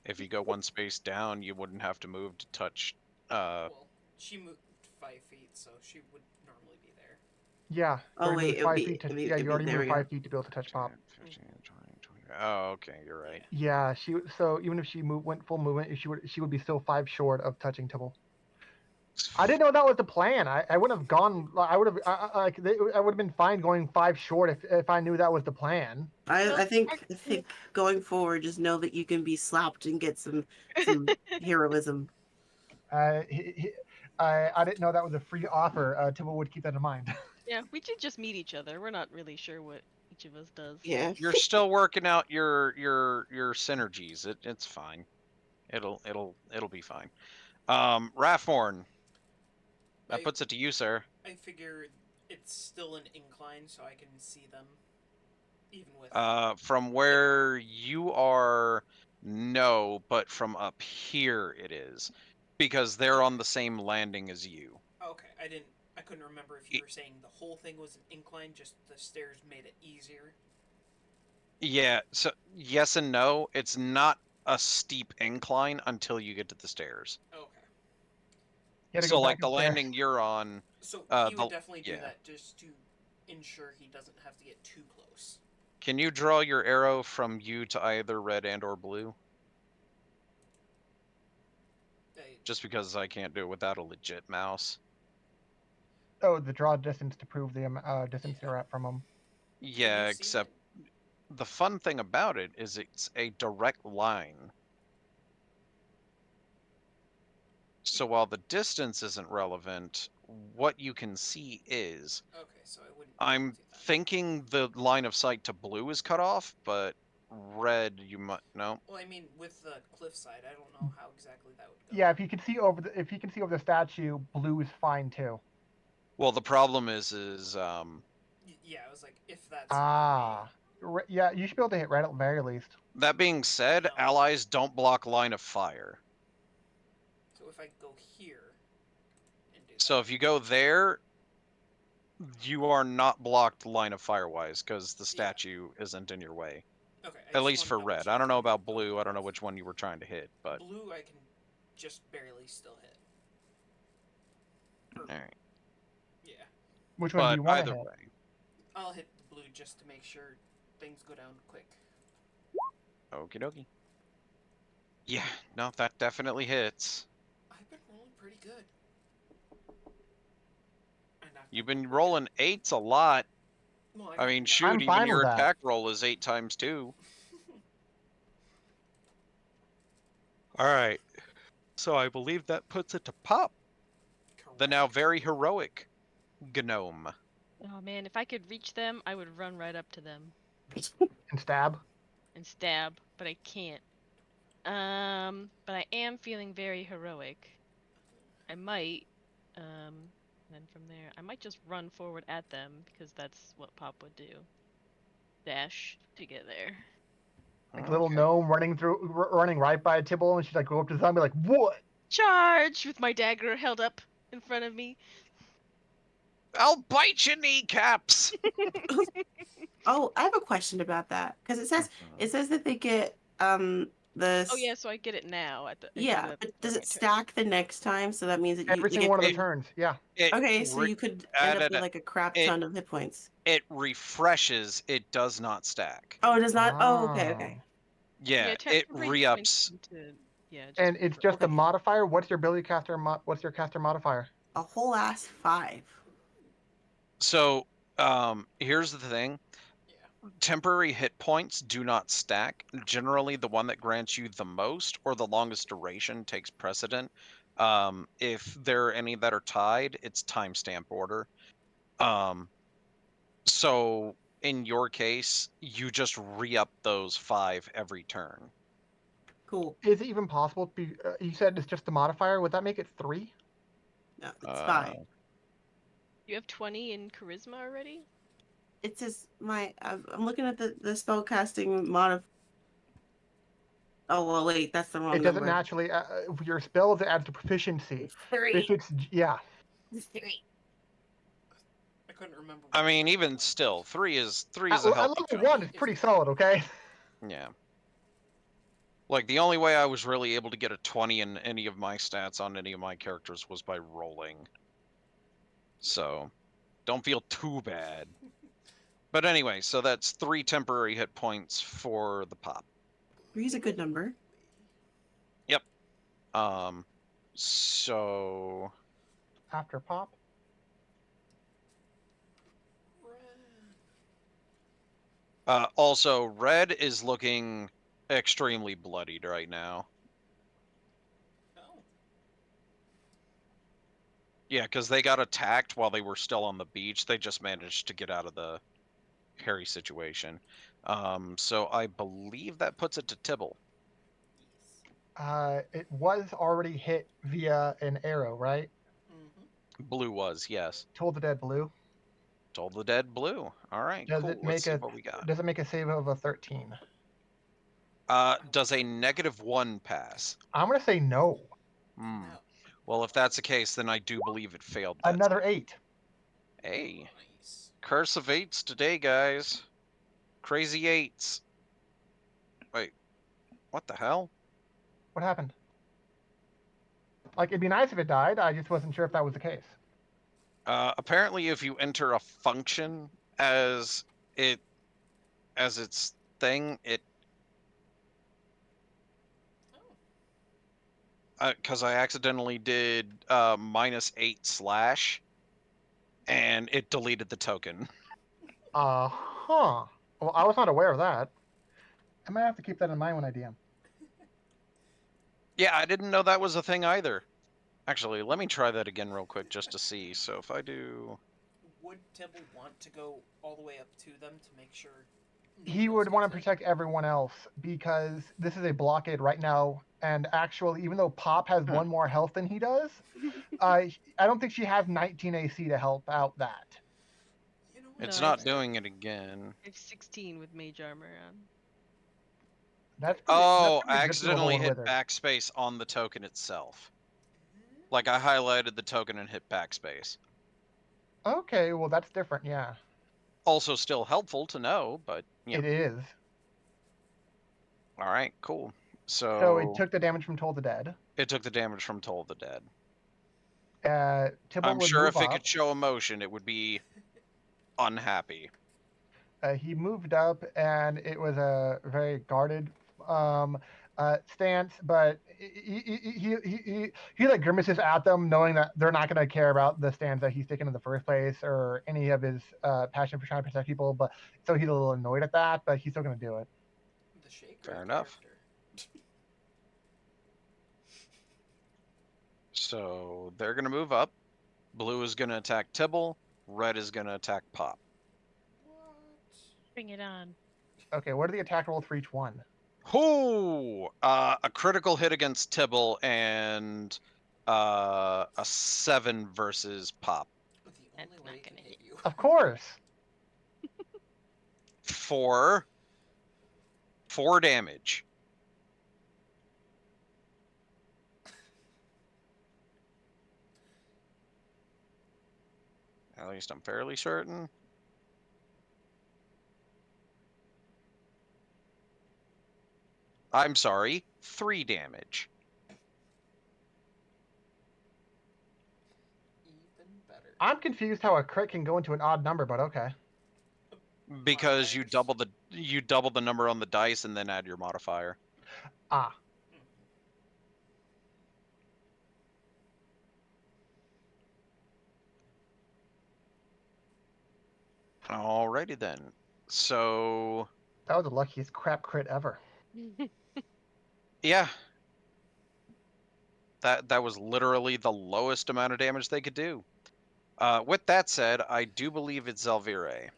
If you go one space down, you wouldn't have to move to touch. Well, she moved 5 feet, so she would normally be there. Yeah. Oh you wait, moved 5 feet to. Yeah, you already there we moved go. 5 feet to be able to touch Pop. 15, 20, 20. Oh, okay, you're right. Yeah, so even if she went full movement, she would be still 5 short of touching Tibble. I didn't know that was the plan. I wouldn't have gone. I would have I would have been fine going 5 short if I knew that was the plan. I think going forward, just know that you can be slapped and get some heroism. I didn't know that was a free offer. Tibble would keep that in mind. Yeah, we should just meet each other. We're not really sure what each of us does. Yeah. You're still working out your synergies. It's fine. It'll be fine. Rathmorn. That puts it to you, sir. I figure it's still an incline, so I can see them. Even with. From where you are, no, but from up here it is, because they're on the same landing as you. Okay, I couldn't remember if you were saying the whole thing was an incline, just the stairs made it easier. Yeah, so yes and no. It's not a steep incline until you get to the stairs. Okay. You gotta So go like back the upstairs. landing you're on, So he would the definitely do yeah. that just to ensure he doesn't have to get too close. Can you draw your arrow from you to either red and or blue? Just because I can't do it without a legit mouse. Oh, the draw distance to prove the distance Yeah. you're at from them. Yeah, except the fun thing about it is it's a direct line. So while the distance isn't relevant, what you can see is. Okay, so I wouldn't. I'm thinking the line of sight to blue is cut off, but red you might no. Well, I mean, with the cliffside, I don't know how exactly that would go. Yeah, if you can see over the statue, blue is fine too. Well, the problem is Yeah, I was like, if that's yeah, you should be able to hit red at the very least. that being said, No. allies don't block line of fire. So if I go here and do So if you go there, you are not blocked line of fire wise because the statue isn't in your way. Okay. At least for red. I don't know about blue. I don't know which one you were trying to hit, but blue I can just barely still hit. all right. Yeah. Which one do you want to either hit? way. I'll hit the blue just to make sure things go down quick. Okie dokie. Yeah, no, that definitely hits. I've been rolling pretty good. You've been rolling 8s a lot. Well, I mean, shoot, I'm even fine your with that. attack roll is 8 times 2. All right. So I believe that puts it to Pop, the now very heroic gnome. Oh man, if I could reach them, I would run right up to them And stab. and stab, but I can't. But I am feeling very heroic. I might, then from there, I might just run forward at them because that's what Pop would do. Dash to get there. Like little gnome running right by Tibble, and she's like, go up to the zombie, like, what? Charge with my dagger held up in front of me. I'll bite your kneecaps. Oh, I have a question about that because it says that they get the. Oh yeah, so I get it now at the. Yeah, but does it stack the next time? So that means that Every single one of the turns. Yeah. Okay, so you could end up with like a crap ton of hit points. It refreshes. It does not stack. Oh, it does not. Oh, okay. Yeah, it re-ups. And it's just a modifier. What's your ability caster? What's your caster modifier? A whole ass 5. So, here's the thing. Temporary hit points do not stack. Generally, the one that grants you the most or the longest duration takes precedent. If there are any that are tied, it's timestamp order. So in your case, you just re-up those 5 every turn. Cool. Is it even possible to be? You said it's just a modifier. Would that make it 3? No, it's 5. You have 20 in charisma already? It says I'm looking at the spell casting mod. Oh well, wait, that's the wrong It doesn't number. naturally. Your spells it adds to proficiency. 3. If it's 3. I couldn't remember. I mean, even still, 3 is a at healthy level chunk. 1 is pretty solid. Okay. Yeah. Like, the only way I was really able to get a 20 in any of my stats on any of my characters was by rolling. So, don't feel too bad. But anyway, so that's 3 temporary hit points for the Pop. 3's a good number. Yep. So... After Pop? Also, red is looking extremely bloodied right now. Oh. Yeah, because they got attacked while they were still on the beach. They just managed to get out of the hairy situation. So I believe that puts it to Tibble. It was already hit via an arrow, right? Mm-hmm. Blue was, yes. Toll the dead, Blue. Told the Dead blue. All right, Does cool. it Let's make see a what we got. Does it make a save of a 13? Does a -1 pass? I'm gonna say no. Hmm. No. Well, if that's the case, then I do believe it failed. That Another 8. Hey, Nice. curse of 8s today, guys. Crazy 8s. Wait, what the hell? What happened? Like, it'd be nice if it died. I just wasn't sure if that was the case. Apparently, if you enter a function as its thing, it Oh. because I accidentally did -8/, and it deleted the token. Huh. Well, I was not aware of that. I might have to keep that in mind when I DM. Yeah, I didn't know that was a thing either. Actually, let me try that again real quick just to see. So if I do... Would Tibble want to go all the way up to them to make sure no He one else would want to gets hit? protect everyone else because this is a blockade right now. And actually, even though Pop has one more health than he does, I don't think she has 19 AC to help out that. You know what? It's No, not it's- doing it again. I have 16 with mage armor on. That's Oh, pretty I good to level accidentally one hit wizard. backspace on the token itself. Like I highlighted the token and hit backspace. Okay, well that's different. Yeah, Also still helpful to know, but yeah. it is. All right, cool. So it took the damage from Toll the Dead. It took the damage from Toll of the Dead. Tibble I'm would sure move if it up. could show emotion, it would be unhappy. He moved up, and it was a very guarded stance. But he like grimaces at them, knowing that they're not going to care about the stance that he's taken in the first place or any of his passion for trying to protect people. But so he's a little annoyed at that, but he's still going to do it. The shaker Fair enough. character. So they're going to move up. Blue is going to attack Tibble. Red is going to attack Pop. What? Bring it on. Okay, what are the attack rolls for each one? Whoo! A critical hit against Tibble and a 7 versus Pop. But the That's only not way it can gonna hit hit. you. Of course. 4 damage. At least I'm fairly certain. I'm sorry, 3 damage. Even better. I'm confused how a crit can go into an odd number, but okay. Because you Modifiers. double the number on the dice and then add your modifier. Ah, Alrighty then. So that was the luckiest crap crit ever. yeah. That was literally the lowest amount of damage they could do. With that said, I do believe it's Zelvire.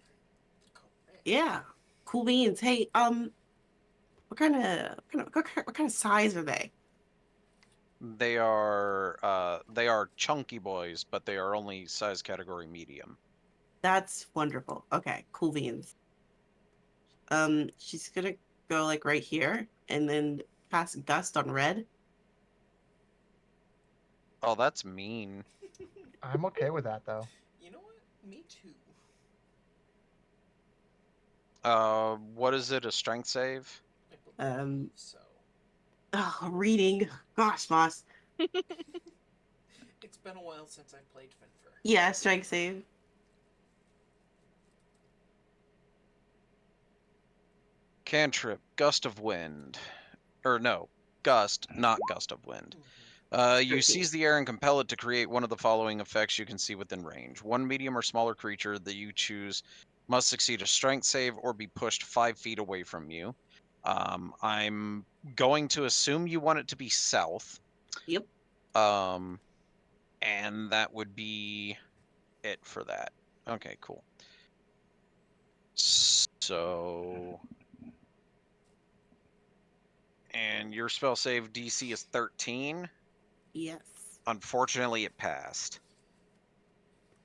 Correct. Yeah. Cool beans. Hey, what kind of size are they? They are chunky boys, but they are only size category medium. That's wonderful. Okay, cool beans. She's gonna go like right here and then cast Gust on red. Oh, that's mean. I'm okay with that though. You know what? Me too. What is it? A strength save? I believe Um, so. Oh, reading. Gosh, Moss. It's been a while since I've played Finfer. Yeah, strength save. Cantrip, gust of wind. Or no, gust, not gust of wind. You 13. seize the air and compel it to create one of the following effects you can see within range. One medium or smaller creature that you choose must succeed a strength save or be pushed 5 feet away from you. I'm going to assume you want it to be south. Yep. And that would be it for that. Okay, cool. So... And your spell save DC is 13. Yes. Unfortunately, it passed.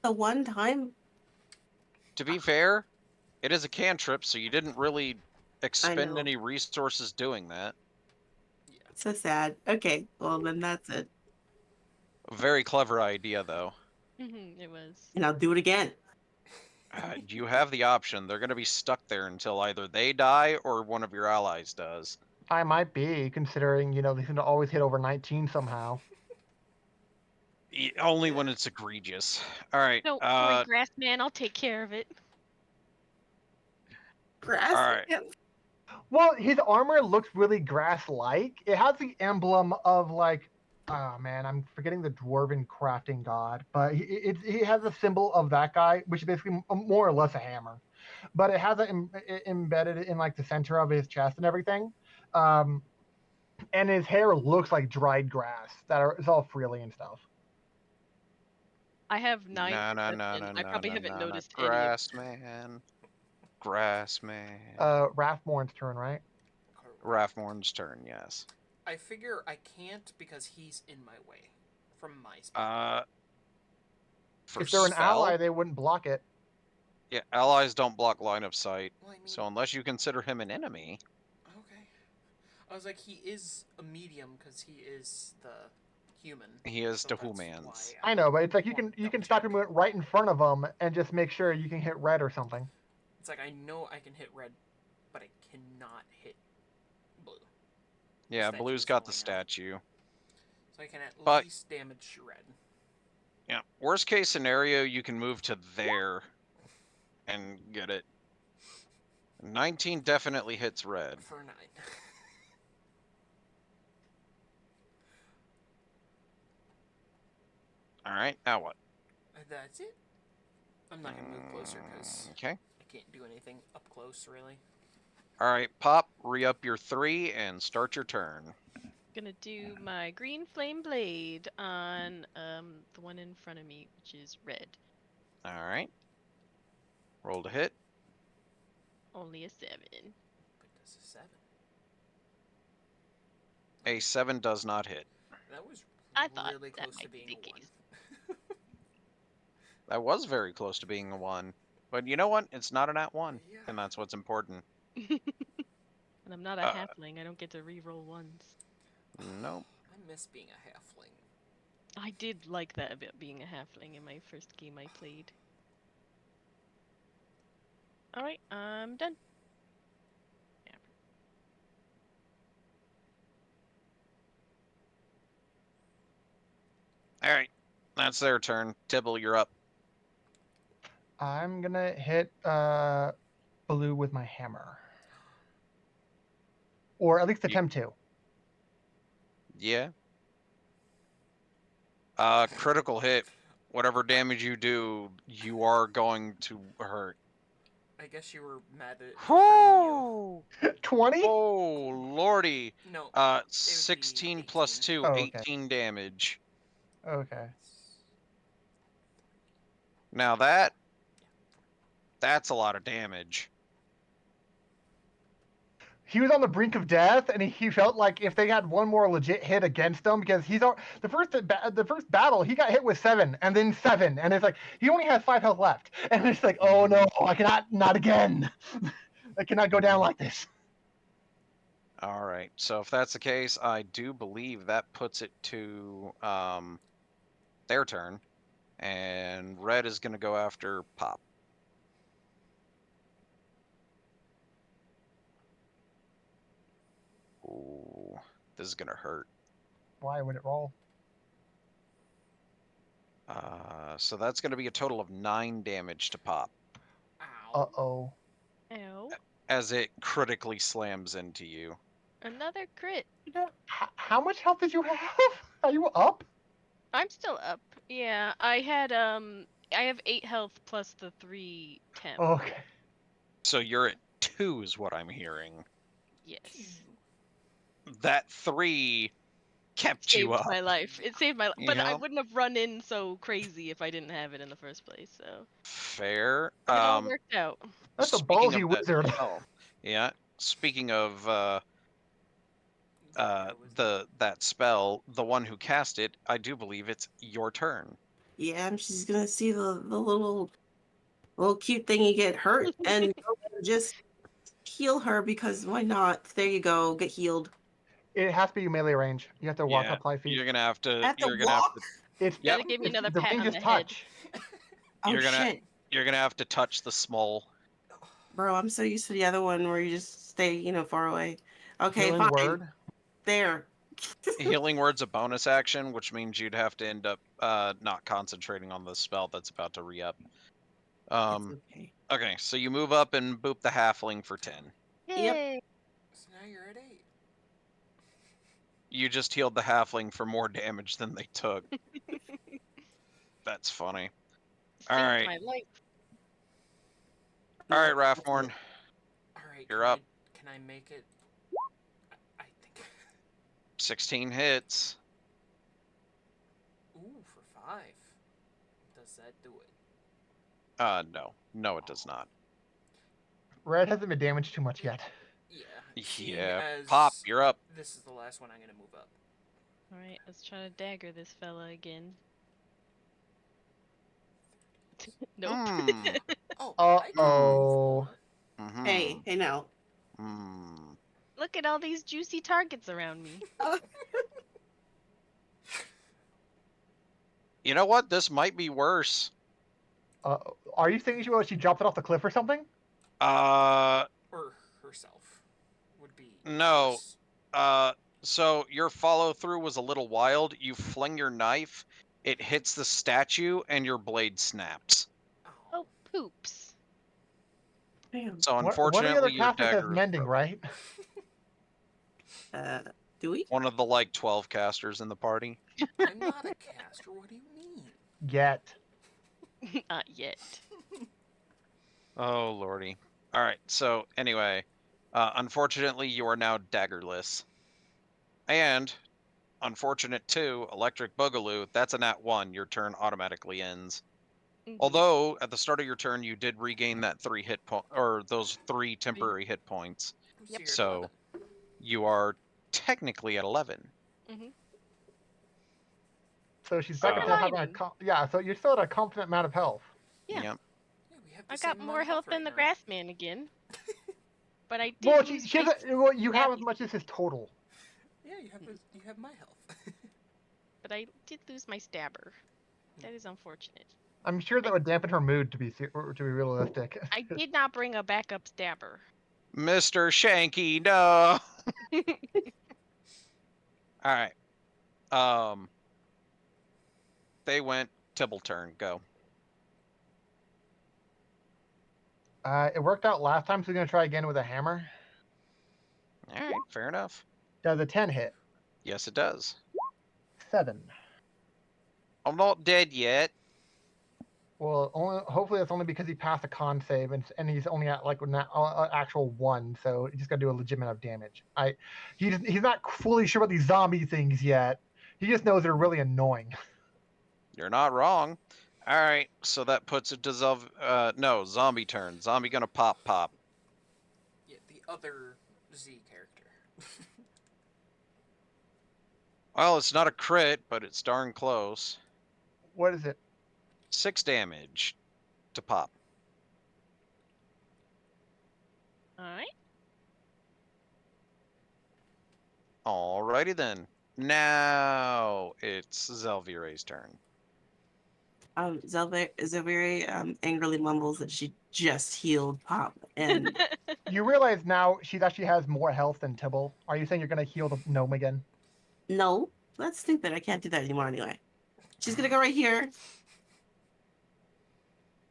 The one time. To be fair, it is a cantrip, so you didn't really expend know. any resources doing that. So sad. Okay, well then that's it. A very clever idea, though. It was. And I'll do it again. You have the option. They're going to be stuck there until either they die or one of your allies does. I might be, considering, they seem to always hit over 19 somehow. Only when it's egregious. All right. Don't worry, Grass Man. I'll take care of it. Grass. All right. Well, his armor looks really grass-like. It has the emblem of, like, oh man, I'm forgetting the dwarven crafting god, but he has a symbol of that guy, which is basically more or less a hammer. But it has it embedded in, like, the center of his chest and everything. And his hair looks like dried grass. It's all frilly and stuff. I have 9. No, I probably haven't noticed any of Grass man. Grass man. Rathmorn's turn, right? Rathmorn's turn, yes. I figure I can't because he's in my way from my spot. For If they're an spell? ally, they wouldn't block it. Yeah, allies don't block line of sight. Well, I mean, So unless you consider him an enemy. okay. I was like, he is a medium because he is the human. He is so the that's humans. why I know, but it's like you want can double stop check. him right in front of him and just make sure you can hit red or something. It's like, I know I can hit red, but I cannot hit blue. Yeah, Statue's blue's got the only now. statue. So I can at But- least damage red. Yeah. Worst case scenario, you can move to there and get it. 19 definitely hits red. For 9. Alright, now what? That's it. I'm not going to move closer because Okay. I can't do anything up close, really. Alright, Pop, re-up your 3 and start your turn. Gonna do my green flame blade on the one in front of me, which is red. Alright. Roll to hit. Only a 7. But does a 7. A 7 does not hit. That was I thought really that close to might be being the a 1. case. That was very close to being a 1. But you know what? It's not an at 1. Yeah. And that's what's important. And I'm not a Uh, halfling. I don't get to re-roll ones. Nope. I miss being a halfling. I did like that about being a halfling in my first game I played. Alright, I'm done. Yeah. Alright. That's their turn. Tibble, you're up. I'm gonna hit blue with my hammer, or at least attempt to. Yeah. Critical hit. Whatever damage you do, you are going to hurt. I guess you were mad at hurting you. 20. Oh, lordy. No. 16 18. plus 2, Oh, okay. 18 damage. Okay. Now that's a lot of damage. He was on the brink of death, and he felt like if they had one more legit hit against him, because the first battle he got hit with 7, and then 7, and it's like he only has 5 health left, and it's like, oh no, I cannot, not again. I cannot go down like this. All right. So if that's the case, I do believe that puts it to their turn, and red is going to go after Pop. Ooh, this is going to hurt. Why would it roll? So that's going to be a total of 9 damage to Pop Ow. Uh-oh. Ow. as it critically slams into you. Another crit. How much health did you have? Are you up? I'm still up. Yeah, I have 8 health plus the 3 temp. Okay. So you're at 2 is what I'm hearing. Yes. That 3 kept you Saved up. my life. It saved my life. But I Yep. wouldn't have run in so crazy if I didn't have it in the first place, so Fair. it all worked out. That's a Speaking ballsy of that wizard. spell, yeah. Speaking of that spell, the one who cast it, I do believe it's your turn. Yeah, and she's gonna see the little little cute thingy get hurt and just heal her because why not? There you go, get healed. It has to be melee range. You have to walk Yeah, up 5 feet. you're gonna have to. I have to You're gonna have walk? to. It's Yep. Gotta give me it's, another the pat range on is the head. touch. Oh You're gonna- shit. You're gonna have to touch the small. Bro, I'm so used to the other one where you just stay, far away. Okay, Healing fine. word. There. Healing word's a bonus action, which means you'd have to end up not concentrating on the spell that's about to re-up. It's okay. Okay, so you move up and boop the halfling for 10. Yep. Yay! So now you're at 8. You just healed the halfling for more damage than they took. That's funny. All Saved right. my life. All right, No, that's Rathmorn. it. Alright, You're up. Can I make it? I think. 16 hits. Ooh, for 5. Does that do it? No. No, it does not. Red hasn't been damaged too much yet. Yeah. Seeing Yeah. as Pop, you're up. This is the last one I'm gonna move up. Alright, let's try to dagger this fella again. Nope. Hmm. Oh, I can Uh-oh. move, Mhm. Hey now. Hmm. Look at all these juicy targets around me. You know what? This might be worse. Are you thinking she dropped it off the cliff or something? Uh, or herself would be. No. worse. So your follow through was a little wild. You fling your knife, it hits the statue, and your blade snaps. Oh, poops. Damn. So One of the unfortunately, other your casters has dagger. mending, right? Do we? One of the 12 casters in the party. I'm not a caster. What do you mean? Yet. Not yet. Oh lordy. All right. So anyway, unfortunately, you are now daggerless. And unfortunate too, electric boogaloo. That's a nat 1. Your turn automatically ends. Mhm. Although at the start of your turn, you did regain that 3 hit point or those 3 temporary hit points. So you're at So 11. you are technically at 11. So she's back up to having a Surviving. so you're still at a confident amount of health. Yeah. Yep. Yeah, we have the I same got amount more of health right than the now. grass man again. But I did Well, lose she my doesn't. Well, you have as stabby- much as his total. Yeah, you have my health. But I did lose my stabber. That is unfortunate. I'm sure that would dampen her mood to be realistic. I did not bring a backup stabber. Mr. Shanky, no. All right. They went Tibble turn. Go. It worked out last time, so we're gonna try again with a hammer. All right. Fair enough. Does a 10 hit? Yes, it does. 7. I'm not dead yet. Well, hopefully that's only because he passed a con save, and he's only at actual 1, so he's just gotta do a legitimate amount of damage. He's not fully sure about these zombie things yet. He just knows they're really annoying. You're not wrong. All right. So that puts it to zombie turn. Zombie gonna pop. Yeah, the other Z character. Well, it's not a crit, but it's darn close. What is it? 6 damage to pop. Alright. Alrighty then. Now it's Zelvire's turn. Zelviri angrily mumbles that she just healed Pop, and You realize now she actually has more health than Tibble. Are you saying you're gonna heal the gnome again? no, that's stupid. I can't do that anymore anyway. She's gonna go right here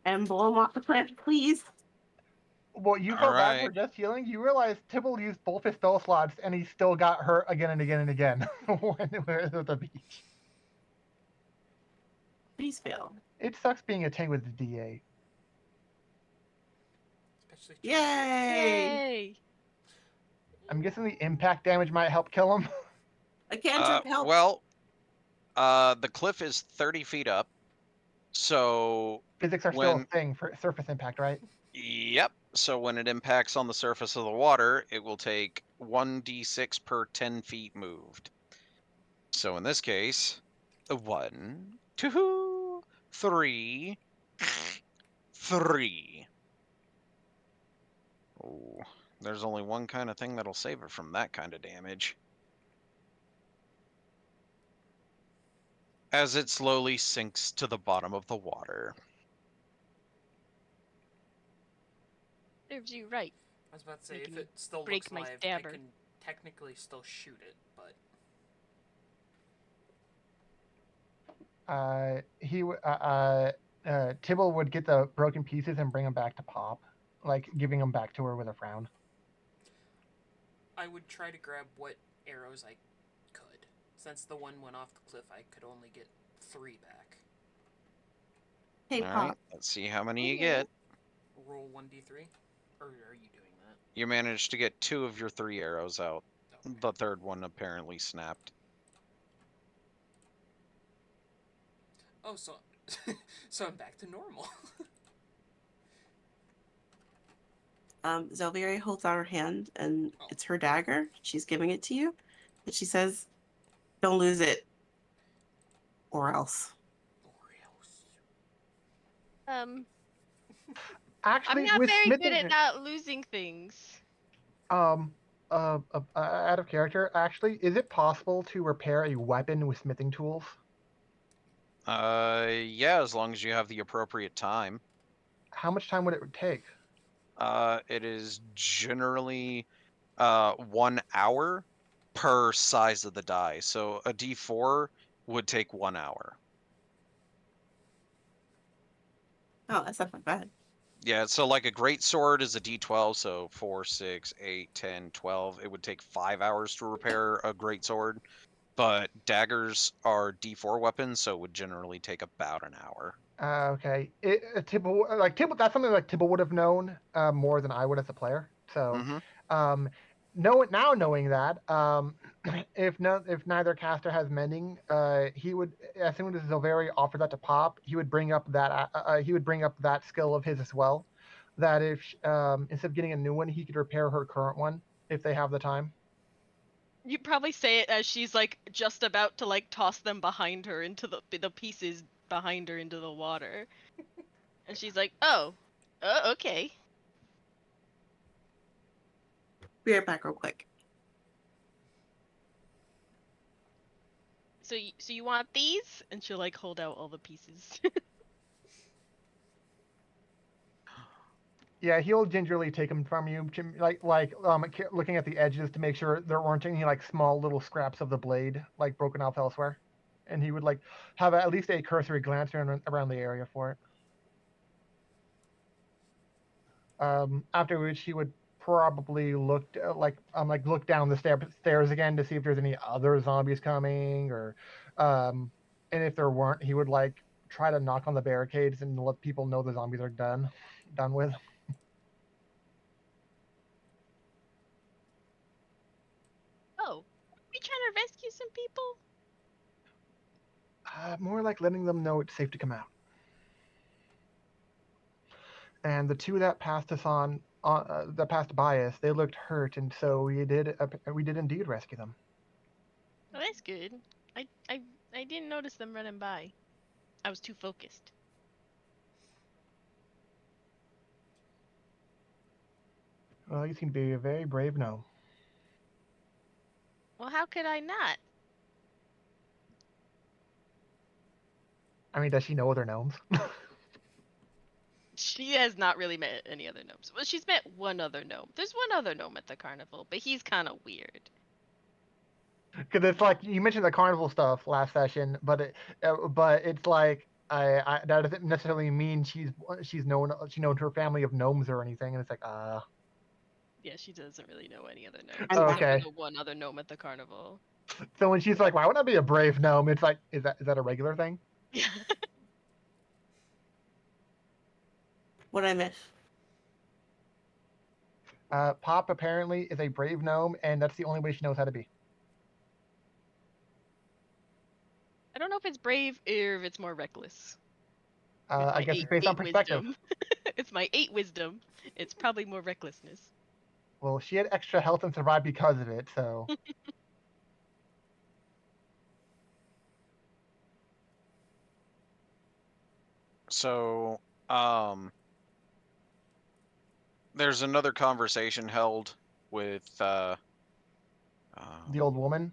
and blow him off the planet, please. Well, you felt bad for Alright. just healing. You realize Tibble used both his spell slots, and he still got hurt again and again and again when we were at the beach. Please fail. It sucks being a tank with the DA. Especially Yay! Yay! I'm guessing the impact damage might help kill him. I can't help. Well, the cliff is 30 feet up. So Physics are still a thing for surface impact, right? Yep. So when it impacts on the surface of the water, it will take 1d6 per 10 feet moved. So in this case, 1, 2, 3, 3. Oh, there's only one kind of thing that'll save it from that kind of damage. As it slowly sinks to the bottom of the water. Serves you right. I was about to say, Making if me it still break looks my live, I stabber. can technically still shoot it, but Tibble would get the broken pieces and bring them back to Pop, like giving them back to her with a frown. I would try to grab what arrows I could. Since the one went off the cliff, I could only get 3 back. Hey, All Pop. right, let's see how many you Hello. get. Roll 1d3? Or are you doing that? You managed to get 2 of your 3 arrows out. Okay. The third one apparently snapped. Oh, so so I'm back to normal. Zelvieri holds out her hand, and Oh. it's her dagger. She's giving it to you, and she says, "Don't lose it, or else." I'm Actually, not with very good smithing, at not losing things. out of character, actually, is it possible to repair a weapon with smithing tools? Yeah, as long as you have the appropriate time. How much time would it take? It is generally 1 hour per size of the die. So a D4 would take 1 hour. Oh, that's not bad. Yeah, so like a great sword is a D12, so 4, 6, 8, 10, 12. It would take 5 hours to repair a great sword. But daggers are D4 weapons, so it would generally take about an hour. Okay, Tibble, that's something like Tibble would have known more than I would as a player. So, Mm-hmm. knowing that, if neither caster has mending, he would, as soon as Zilveri offered that to Pop, he would bring up that skill of his as well. That if instead of getting a new one, he could repair her current one if they have the time. You probably say it as she's like just about to like toss them behind her into the pieces behind her into the water. And she's like, "Oh, okay." Be right back, real quick. So you want these? And she'll like hold out all the pieces. Yeah, he'll gingerly take them from you, looking at the edges to make sure there weren't any like small little scraps of the blade like broken off elsewhere, and he would like have at least a cursory glance around the area for it. After which he would probably look down the stairs again to see if there's any other zombies coming, or and if there weren't, he would like try to knock on the barricades and let people know the zombies are done with. Oh, are we trying to rescue some people? More like letting them know it's safe to come out. And the two that passed that passed by us, they looked hurt, and so we did indeed rescue them. Oh, that's good. I didn't notice them running by. I was too focused. Well, you seem to be a very brave gnome. Well, how could I not? I mean, does she know other gnomes? She has not really met any other gnomes. Well, she's met one other gnome. There's one other gnome at the carnival, but he's kind of weird. Because it's like you mentioned the carnival stuff last session, but it's like that doesn't necessarily mean she's known her family of gnomes or anything, and it's like Yeah, she doesn't really know any other gnomes I'm except okay. for the one other gnome at the carnival. So when she's like, "Why would I be a brave gnome?" It's like, is that a regular thing? What I miss? Pop apparently is a brave gnome, and that's the only way she knows how to be. I don't know if it's brave or if it's more reckless. I guess it's based on perspective. Wisdom. It's my 8 wisdom. It's probably more recklessness. Well, she had extra health and survived because of it, so. So, there's another conversation held with The old woman.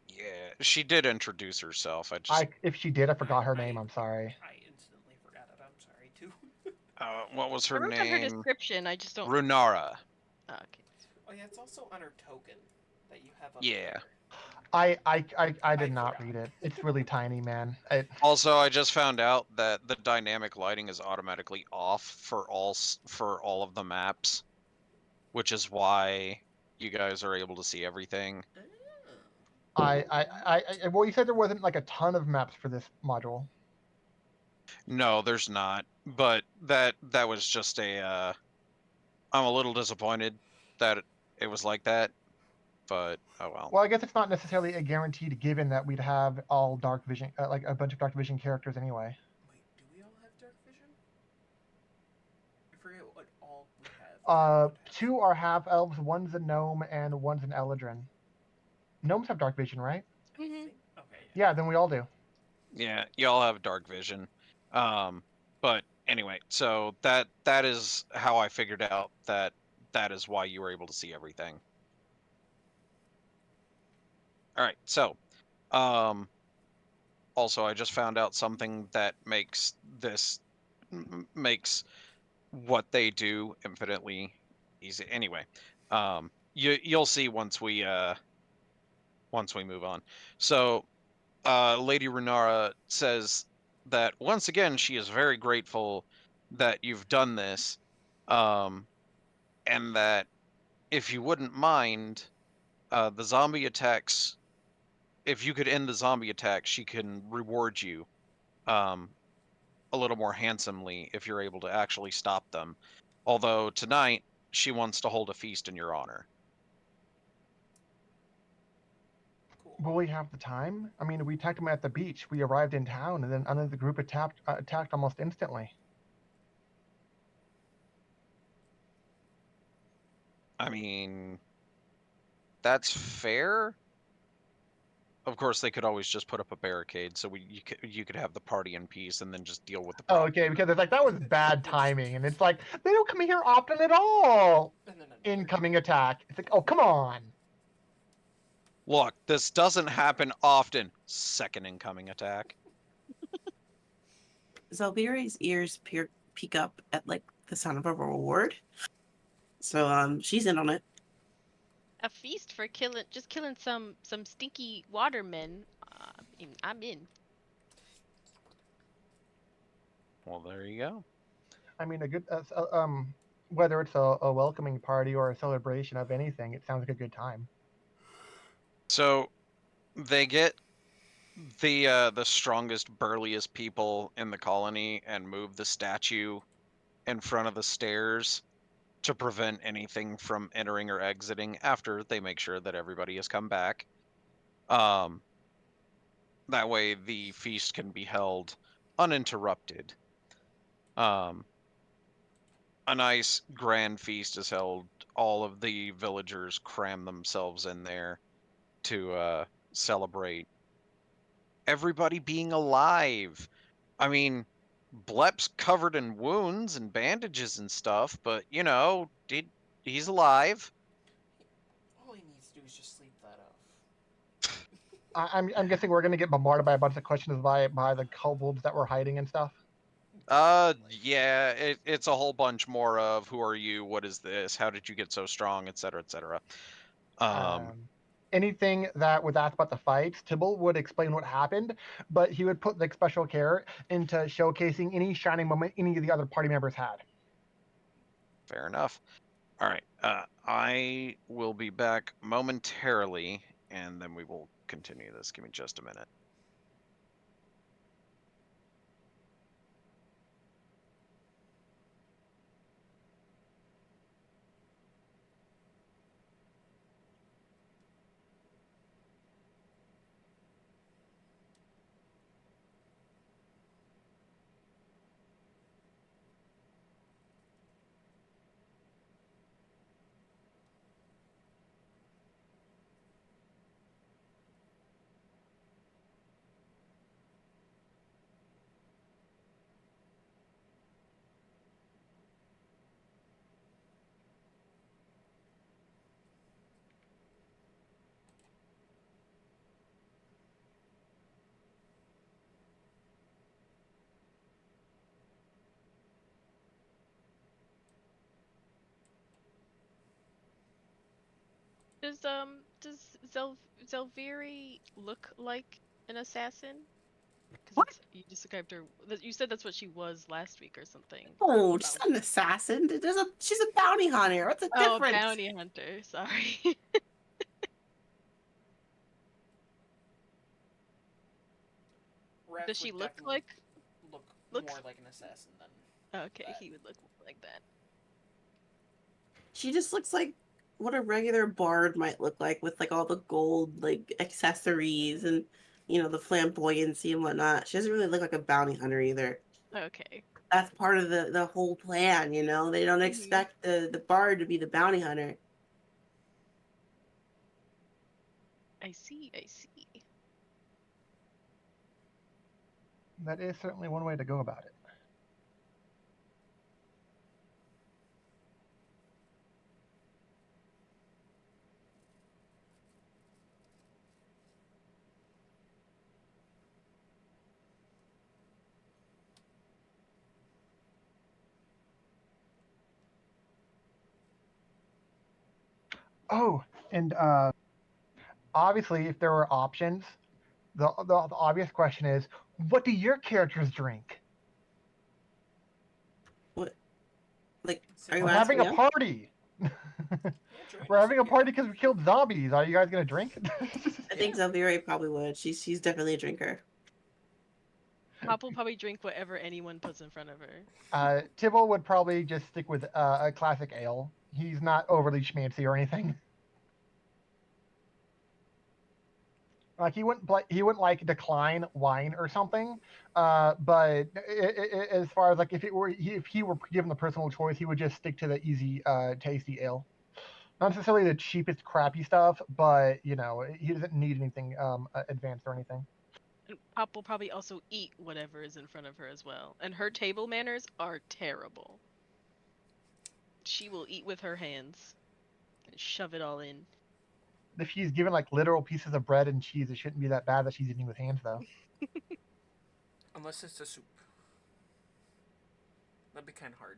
yeah, she did introduce herself. I just If she did, I forgot her I- name. I'm sorry. I instantly forgot it. I'm sorry too. what was I her wrote down her name? description. I just don't. Runara. Oh, okay. Oh yeah, it's also on her token that you have up Yeah. there. I did I not forgot. read it. It's really tiny, man. Also, I just found out that the dynamic lighting is automatically off for all of the maps, which is why you guys are able to see everything. Well, you said there wasn't like a ton of maps for this module. No, there's not. But that was just a I'm a little disappointed that it was like that, but oh well. Well, I guess it's not necessarily a guaranteed given that we'd have all dark vision, like a bunch of dark vision characters anyway. Wait, do we all have dark vision? I forget what all we have. Would have. 2 are half elves, one's a gnome, and one's an eladrin. Gnomes have dark vision, right? I Mhm. think. Okay. Yeah, then we all do. Yeah, y'all have dark vision. But anyway, so that is how I figured out that is why you were able to see everything. All right, so also I just found out something that makes what they do infinitely easy. Anyway, you'll see once we move on. So Lady Runara says that once again she is very grateful that you've done this, and that if you wouldn't mind, the zombie attacks. If you could end the zombie attacks, she can reward you um, a little more handsomely if you're able to actually stop them. Although tonight she wants to hold a feast in your honor. Cool. Will we have the time? I mean, we attacked them at the beach. We arrived in town, and then another the group attacked almost instantly. I mean, that's fair. Of course, they could always just put up a barricade, so you could have the party in peace and then just deal with the Oh, problem. okay, because it's like that was bad timing, and it's like they don't come here often at all. And then another. Incoming attack. It's like, oh, come on. Look, this doesn't happen often. Second incoming attack. Zelvira's ears peek up at like the sound of a reward. So she's in on it. A feast for killing some stinky watermen. I'm in. Well, there you go. I mean, a good whether it's a welcoming party or a celebration of anything, it sounds like a good time. So they get the strongest, burliest people in the colony and move the statue in front of the stairs to prevent anything from entering or exiting after they make sure that everybody has come back. That way the feast can be held uninterrupted. A nice grand feast is held. All of the villagers cram themselves in there to celebrate everybody being alive. I mean, Blep's covered in wounds and bandages and stuff, but you know, he's alive. All he needs to do is just sleep that off. I'm guessing we're gonna get bombarded by a bunch of questions by the kobolds that were hiding and stuff. Yeah, it's a whole bunch more of who are you, what is this, how did you get so strong, etc., etc. Anything that was asked about the fights, Tibble would explain what happened, but he would put like special care into showcasing any shining moment any of the other party members had. Fair enough. All right, I will be back momentarily, and then we will continue this. Give me just a minute. Does Zelviri look like an assassin? What? Because you described her. You said that's what she was last week or something. Oh, she's not an assassin. She's a bounty hunter. What's the Oh, difference? bounty hunter. Sorry. Raph Does she would look definitely like? look more like an assassin than Okay, that. he would look like that. She just looks like what a regular bard might look like, with like all the gold like accessories and the flamboyancy and whatnot. She doesn't really look like a bounty hunter either. Okay. That's part of the whole plan. They don't expect the bard to be the bounty hunter. I see. I see. That is certainly one way to go about it. Oh, and obviously, if there were options, the obvious question is, what do your characters drink? What? Like, are Same you We're as having asking a us? party. Yeah, join We're us having if a you- party because we killed zombies. Are you guys gonna drink? I think Zelviri probably would. She's definitely a drinker. Pop will probably drink whatever anyone puts in front of her. Tibble would probably just stick with a classic ale. He's not overly schmancy or anything. Like he wouldn't like decline wine or something. But as far as like if he were given the personal choice, he would just stick to the easy, tasty ale. Not necessarily the cheapest, crappy stuff, but he doesn't need anything advanced or anything. And Pop will probably also eat whatever is in front of her as well. And her table manners are terrible. She will eat with her hands and shove it all in. If she's given like literal pieces of bread and cheese, it shouldn't be that bad that she's eating with hands, though. unless it's a soup. That'd be kind of hard.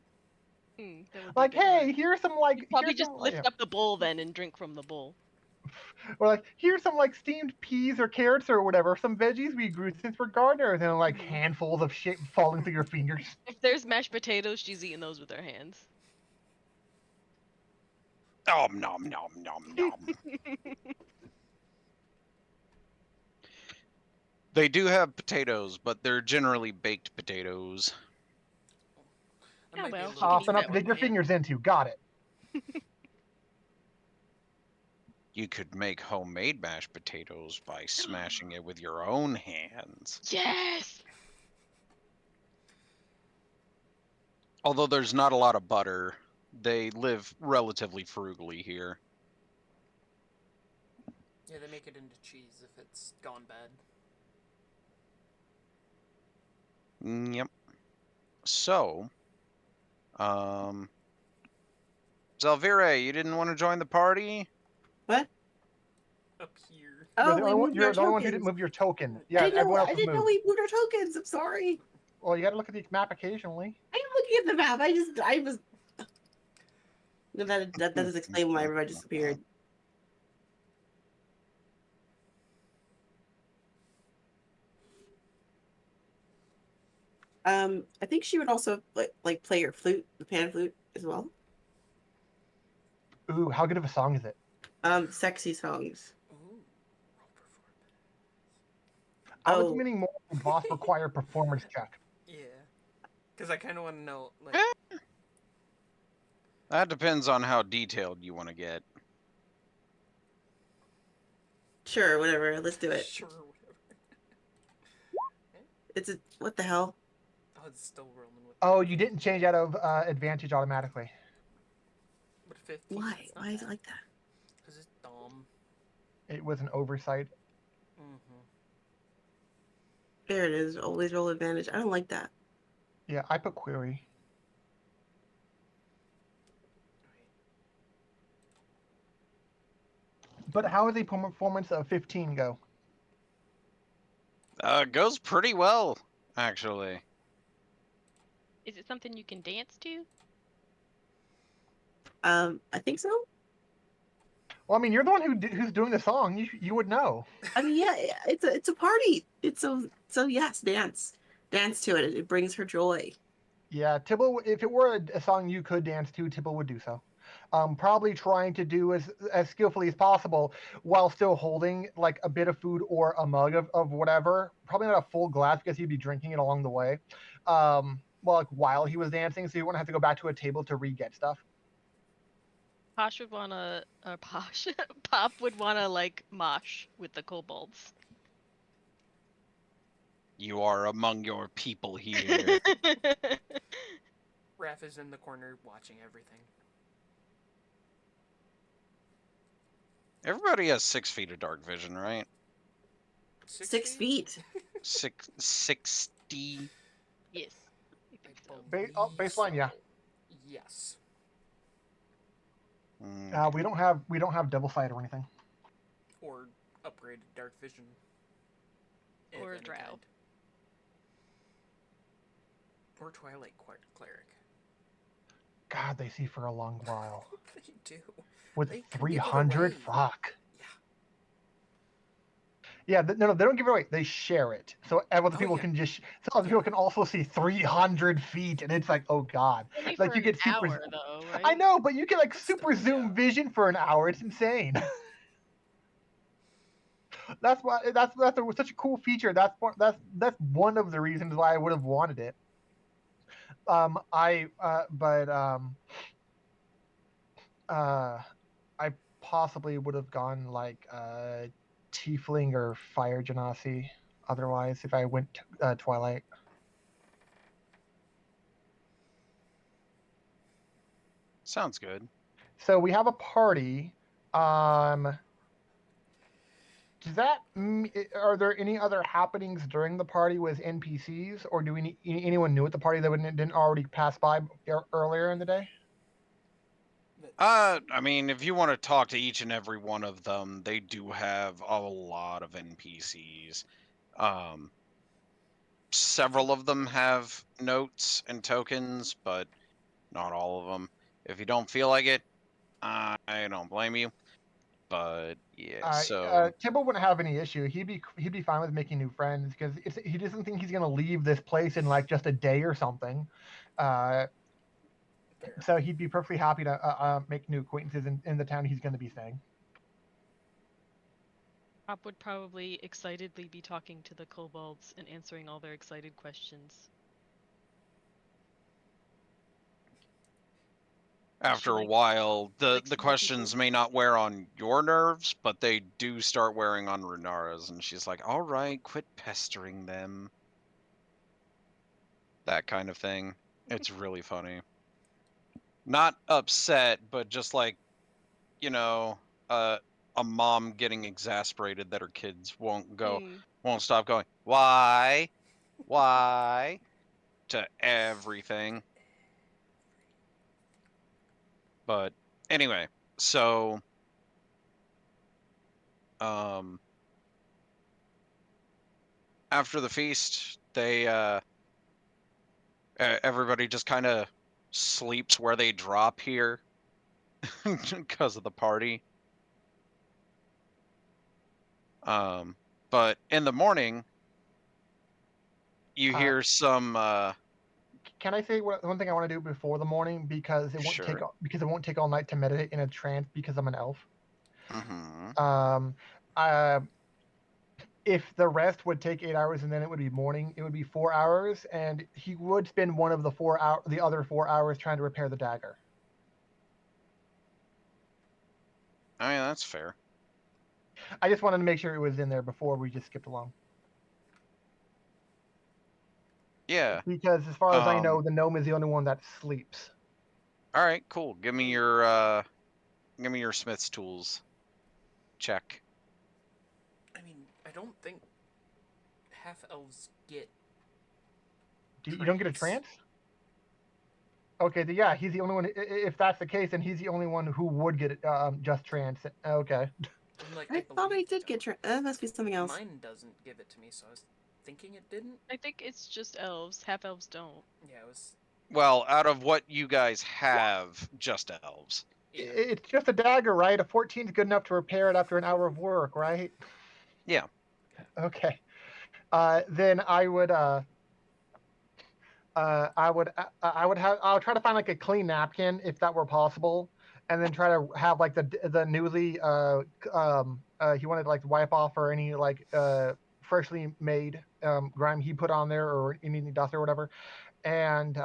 That would be Like, a bit hey, hard. here's some like You'd probably here's just some lift up the bowl then and drink from the bowl. or like here's some like steamed peas or carrots or whatever, some veggies we grew since we're gardeners, and like handfuls of shit falling through your fingers. If there's mashed potatoes, she's eating those with her hands. Nom nom nom nom nom. They do have potatoes, but they're generally baked potatoes. That Oh, might be a well, little she can Soft eat enough that to with dig your her hand. fingers into. Got it. You could make homemade mashed potatoes by smashing it with your own hands. Yes! Although there's not a lot of butter, they live relatively frugally here. Yeah, they make it into cheese if it's gone bad. Yep. So, Zalvire, you didn't want to join the party? What? Up here. Oh, we moved You're our the only one who didn't tokens. move your token. I Yeah, didn't know. everyone else I was didn't know moved. we moved our tokens. I'm sorry. Well, you got to look at the map occasionally. I am looking at the map. I was. No, that doesn't explain why everybody disappeared. I think she would also like play her flute, the pan flute, as well. Ooh, how good of a song is it? Sexy songs. Ooh, roll performance. I was Oh. meaning more of a boss required performance check. Yeah, because I kind of want to know, like, That depends on how detailed you want to get. Sure, whatever. Let's do it. sure, whatever. It's a what the hell? Oh, it's still rolling with. Oh, you didn't change out of advantage automatically. But 15. Why? That's not Why is it bad. like that? Because it's dumb. It was an oversight. Mm-hmm. There it is. Always roll advantage. I don't like that. Yeah, I put query. But how did the performance of 15 go? Goes pretty well, actually. Is it something you can dance to? I think so. Well, I mean, you're the one who's doing the song. You would know. I mean, yeah, it's a party. It's so yes, dance to it. It brings her joy. Yeah, Tibble. If it were a song you could dance to, Tibble would do so. Probably trying to do as skillfully as possible while still holding like a bit of food or a mug of whatever. Probably not a full glass because he'd be drinking it along the way. Well, like while he was dancing, so you wouldn't have to go back to a table to re-get stuff. Posh would wanna, Posh, Pop would wanna like mosh with the kobolds. You are among your people here. Raph is in the corner watching everything. Everybody has 6 feet of dark vision, right? 6 feet. 60. Yes. I think so. Baseline, yeah. Yes. We don't have double sight or anything. Or upgraded dark vision. Or of any drow. kind. Or Twilight Cleric. God, they see for a long while. They do. With They can give it 300, away. fuck. Yeah. Yeah, no, they don't give it away. They share it, so other people yeah. can just. So other people can also see 300 feet, and it's like, oh god, Only like for you an get super. hour though, right? I know, but you get like But super still, zoom yeah. vision for an hour. It's insane. That's why that's such a cool feature. That's one of the reasons why I would have wanted it. I possibly would have gone like Tiefling or Fire Genasi otherwise if I went Twilight. Sounds good. So we have a party. Does that are there any other happenings during the party with NPCs, or do we need anyone new at the party that didn't already pass by earlier in the day? I mean, if you want to talk to each and every one of them, they do have a lot of NPCs. Several of them have notes and tokens, but not all of them. If you don't feel like it, I don't blame you. But yeah, so Tibble wouldn't have any issue. He'd be fine with making new friends because he doesn't think he's gonna leave this place in like just a day or something. So he'd be perfectly happy to make new acquaintances in the town he's going to be staying. Pop would probably excitedly be talking to the kobolds and answering all their excited questions. after a like- while, the small questions people? may not wear on your nerves, but they do start wearing on Runara's, and she's like, "All right, quit pestering them." That kind of thing. It's really funny. Not upset, but just like, you know, a mom getting exasperated that her kids won't stop going, why, to everything. But anyway, so after the feast, they everybody just kind of sleeps where they drop here because of the party. But in the morning, you hear some. Can I say one thing I want to do before the morning because it won't take all night to meditate in a trance because I'm an elf. Mm-hmm. If the rest would take 8 hours and then it would be morning, it would be 4 hours, and he would spend one of the other 4 hours trying to repair the dagger. I mean, that's fair. I just wanted to make sure it was in there before we just skipped along. Yeah. Because as far as I know, the gnome is the only one that sleeps. All right, cool. Give me your smith's tools. Check. I mean, I don't think half elves get. You don't get a trance? Okay, yeah, he's the only one. If that's the case, then he's the only one who would get just trance. Okay. Like, I thought I did get that must be something else. Mine doesn't give it to me, so I was thinking it didn't. I think it's just elves. Half elves don't. Yeah, it was. Well, out of what you guys have, just elves. Yeah. It's just a dagger, right? A 14's good enough to repair it after an hour of work, right? Yeah. Okay. Then I'll try to find like a clean napkin if that were possible, and then try to have like the newly he wanted to like wipe off or any like freshly made grime he put on there or any dust or whatever, and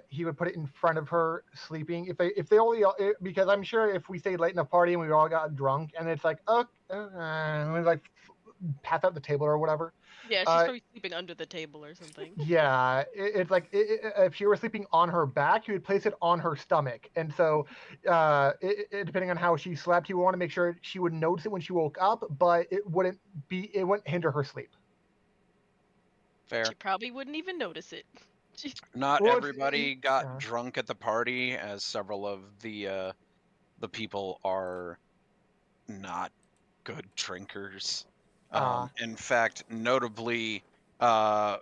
he would put it in front of her sleeping. If they only because I'm sure if we stayed late in the party and we all got drunk and it's like and we like pass out the table or whatever. Yeah, she's Uh, probably sleeping under the table or something. yeah, it's like if she were sleeping on her back, he would place it on her stomach, and so depending on how she slept, he would want to make sure she would notice it when she woke up, but it wouldn't hinder her sleep. Fair. She probably wouldn't even notice it. Not Well, everybody got yeah. drunk at the party, as several of the people are not good drinkers. In fact, notably, Runara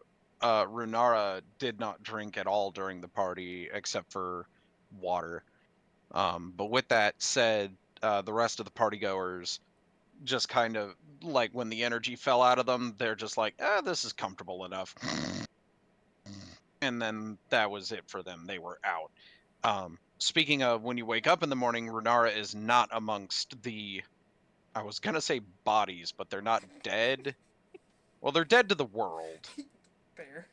did not drink at all during the party except for water. But with that said, the rest of the partygoers just kind of like when the energy fell out of them, they're just like, this is comfortable enough. And then that was it for them. They were out. Speaking of when you wake up in the morning, Runara is not amongst the, I was gonna say bodies, but they're not dead. Well, they're dead to the world, Fair.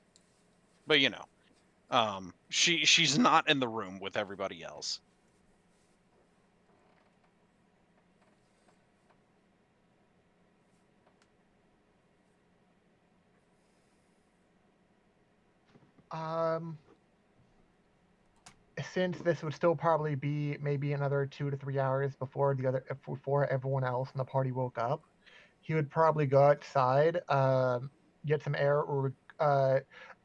but you know, she's not in the room with everybody else. Um, since this would still probably be maybe another 2 to 3 hours before everyone else in the party woke up, he would probably go outside, get some air, or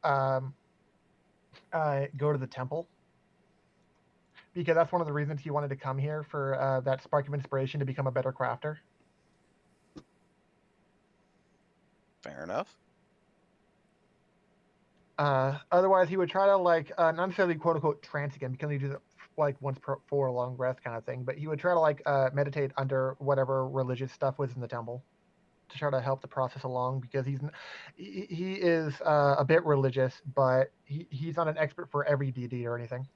um, go to the temple because that's one of the reasons he wanted to come here for that spark of inspiration to become a better crafter. Fair enough. Otherwise, he would try to like not necessarily quote unquote trance again because he do it like once for a long rest kind of thing, but he would try to like meditate under whatever religious stuff was in the temple to try to help the process along because he is a bit religious, but he's not an expert for every deity or anything.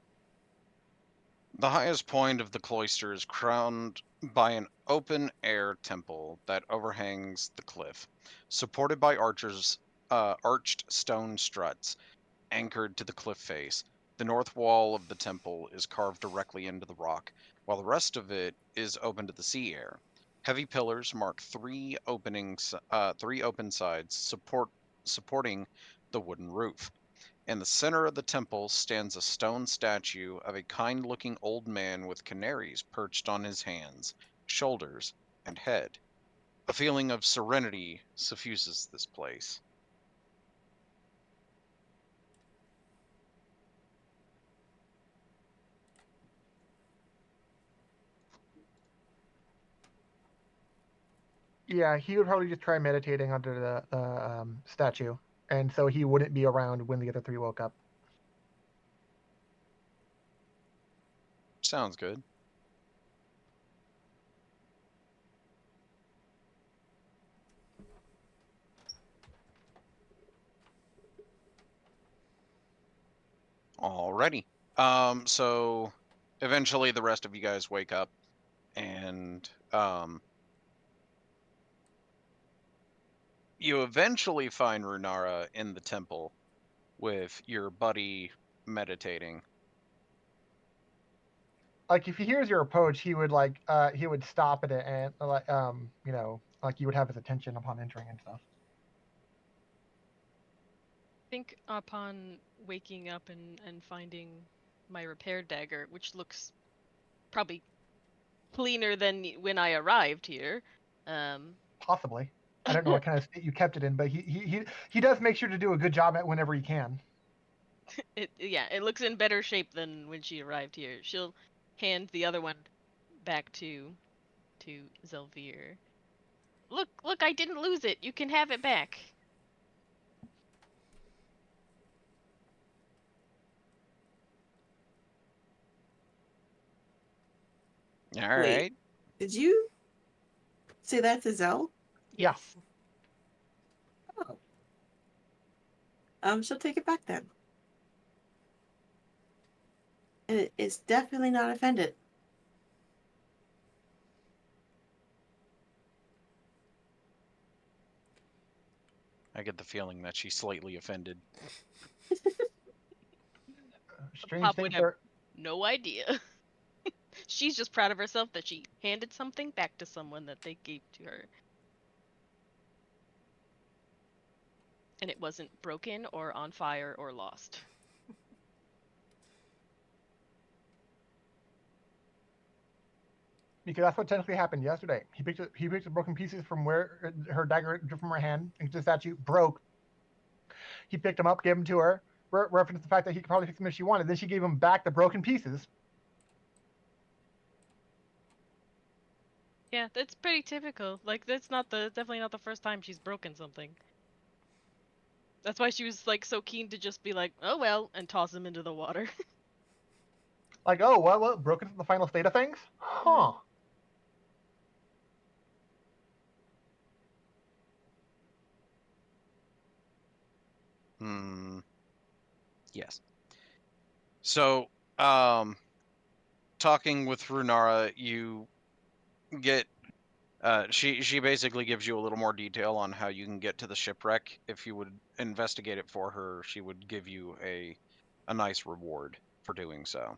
The highest point of the cloister is crowned by an open-air temple that overhangs the cliff, supported by arched stone struts anchored to the cliff face. The north wall of the temple is carved directly into the rock, while the rest of it is open to the sea air. Heavy pillars mark three open sides, supporting the wooden roof. In the center of the temple stands a stone statue of a kind-looking old man with canaries perched on his hands, shoulders, and head. A feeling of serenity suffuses this place. Yeah, he would probably just try meditating under the statue, and so he wouldn't be around when the other three woke up. Sounds good. Alrighty. So eventually the rest of you guys wake up and you eventually find Runara in the temple with your buddy meditating. Like if he hears your approach, he would stop at it and like like you would have his attention upon entering and stuff. I think upon waking up and finding my repair dagger, which looks probably cleaner than when I arrived here, Possibly. I don't know what kind of state you kept it in, but he does make sure to do a good job at whenever he can. it looks in better shape than when she arrived here. She'll hand the other one back to Zelvir. Look, I didn't lose it. You can have it back. All Wait. right. Did you say that to Zell? Yeah. Yes. Oh. She'll take it back then. And it is definitely not offended. I get the feeling that she's slightly offended. Strange Pop thing would have for no idea. She's just proud of herself that she handed something back to someone that they gave to her. And it wasn't broken or on fire or lost. because that's what technically happened yesterday. He picked the broken pieces from where her dagger from her hand and the statue broke. He picked them up, gave them to her, referenced the fact that he could probably fix them if she wanted. Then she gave him back the broken pieces. Yeah, that's pretty typical. Like, that's definitely not the first time she's broken something. That's why she was, like, so keen to just be like, oh well, and toss him into the water. Like, oh, what broken the final state of things? Huh. Yes. So, talking with Runara, you get she basically gives you a little more detail on how you can get to the shipwreck. If you would investigate it for her, she would give you a nice reward for doing so.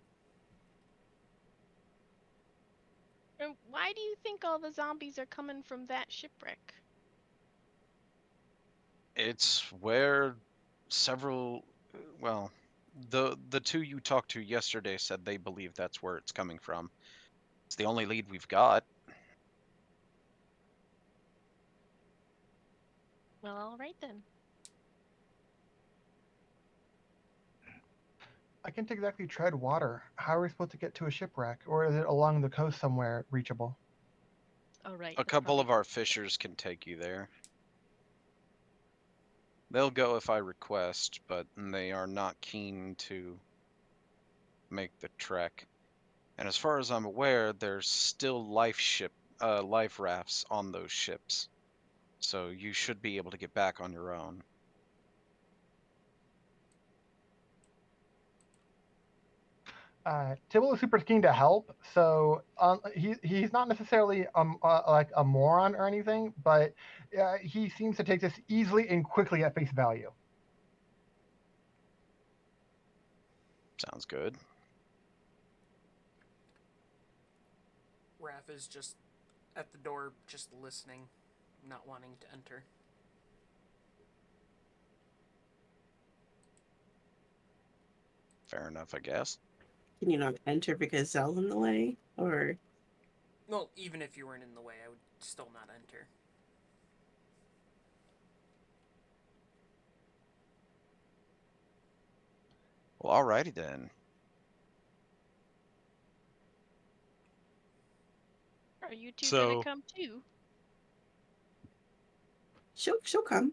And why do you think all the zombies are coming from that shipwreck? It's where several well, the two you talked to yesterday said they believe that's where it's coming from. It's the only lead we've got. Well, alright then. I can't exactly tread water. How are we supposed to get to a shipwreck? Or is it along the coast somewhere reachable? Oh, right. A that's couple probably of our fishers can take you there. They'll go if I request, but they are not keen to make the trek. And as far as I'm aware, there's still life rafts on those ships. So you should be able to get back on your own. Tibble is super keen to help, so he's not necessarily like a moron or anything, but he seems to take this easily and quickly at face value. Sounds good. Raph is just at the door, just listening, not wanting to enter. Fair enough, I guess. Can you not enter because Zell's in the way? Or Well, even if you weren't in the way, I would still not enter. Well, alrighty then. Are you two gonna So- come too? she'll come.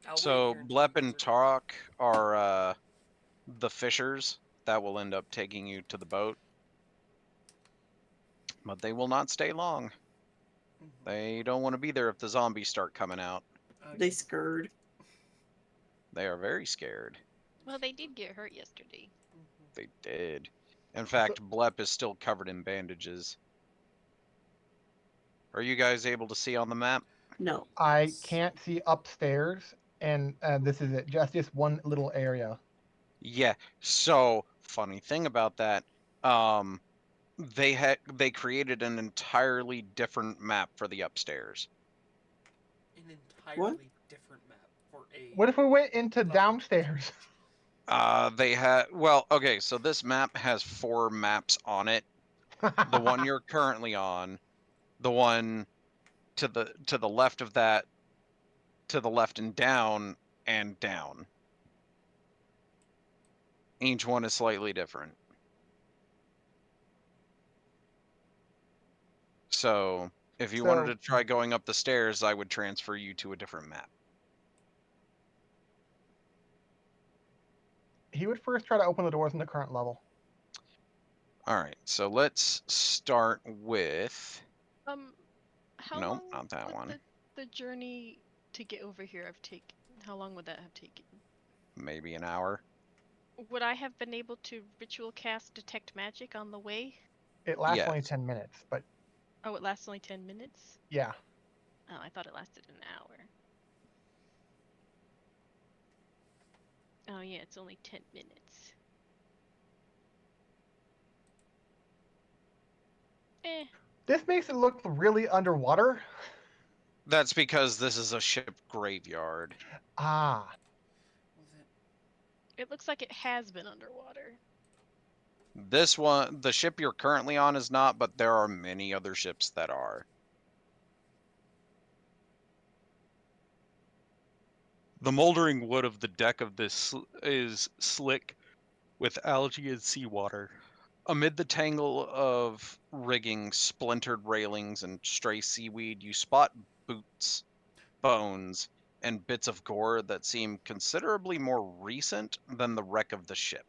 I'll wait So here until you Blep guys and are done. Tarok are the fishers that will end up taking you to the boat. But they will not stay long. They don't want to be there if the zombies start coming out. They scared. They are very scared. Well, they did get hurt yesterday. They did. In fact, Blep is still covered in bandages. Are you guys able to see on the map? No. I Yes. can't see upstairs, and this is it. Just one little area. Yeah. So, funny thing about that, they created an entirely different map for the upstairs. An entirely different map for a. What if we went into level downstairs? They had okay, so this map has 4 maps on it. The one you're currently on, the one to the left of that, to the left and down. Each one is slightly different. So, if you wanted to try going up the stairs, I would transfer you to a different map. He would first try to open the doors in the current level. All right, so let's start with. How Nope, long not that would one. the journey to get over here have taken? How long would that have taken? Maybe an hour. Would I have been able to ritual cast detect magic on the way? It lasts only Yes. 10 minutes, but Oh, it lasts only 10 minutes? yeah. Oh, I thought it lasted an hour. Oh yeah, it's only 10 minutes. Eh. This makes it look really underwater. That's because this is a ship graveyard. Ah, Well, then, It looks like it has been underwater. This one, the ship you're currently on is not, but there are many other ships that are. The moldering wood of the deck of this is slick with algae and seawater. Amid the tangle of rigging, splintered railings, and stray seaweed, you spot boots, bones, and bits of gore that seem considerably more recent than the wreck of the ship.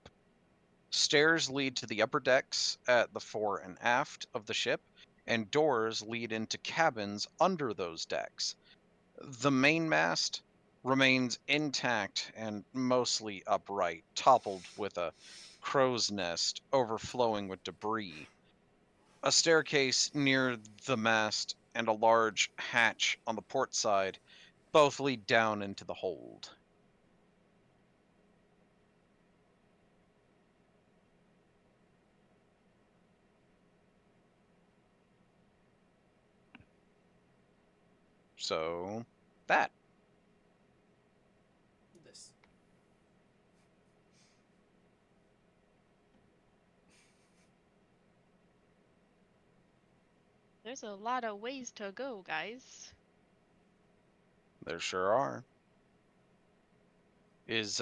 Stairs lead to the upper decks at the fore and aft of the ship, and doors lead into cabins under those decks. The mainmast remains intact and mostly upright, toppled with a crow's nest overflowing with debris. A staircase near the mast and a large hatch on the port side both lead down into the hold. So, that. this. There's a lot of ways to go, guys. There sure are. Is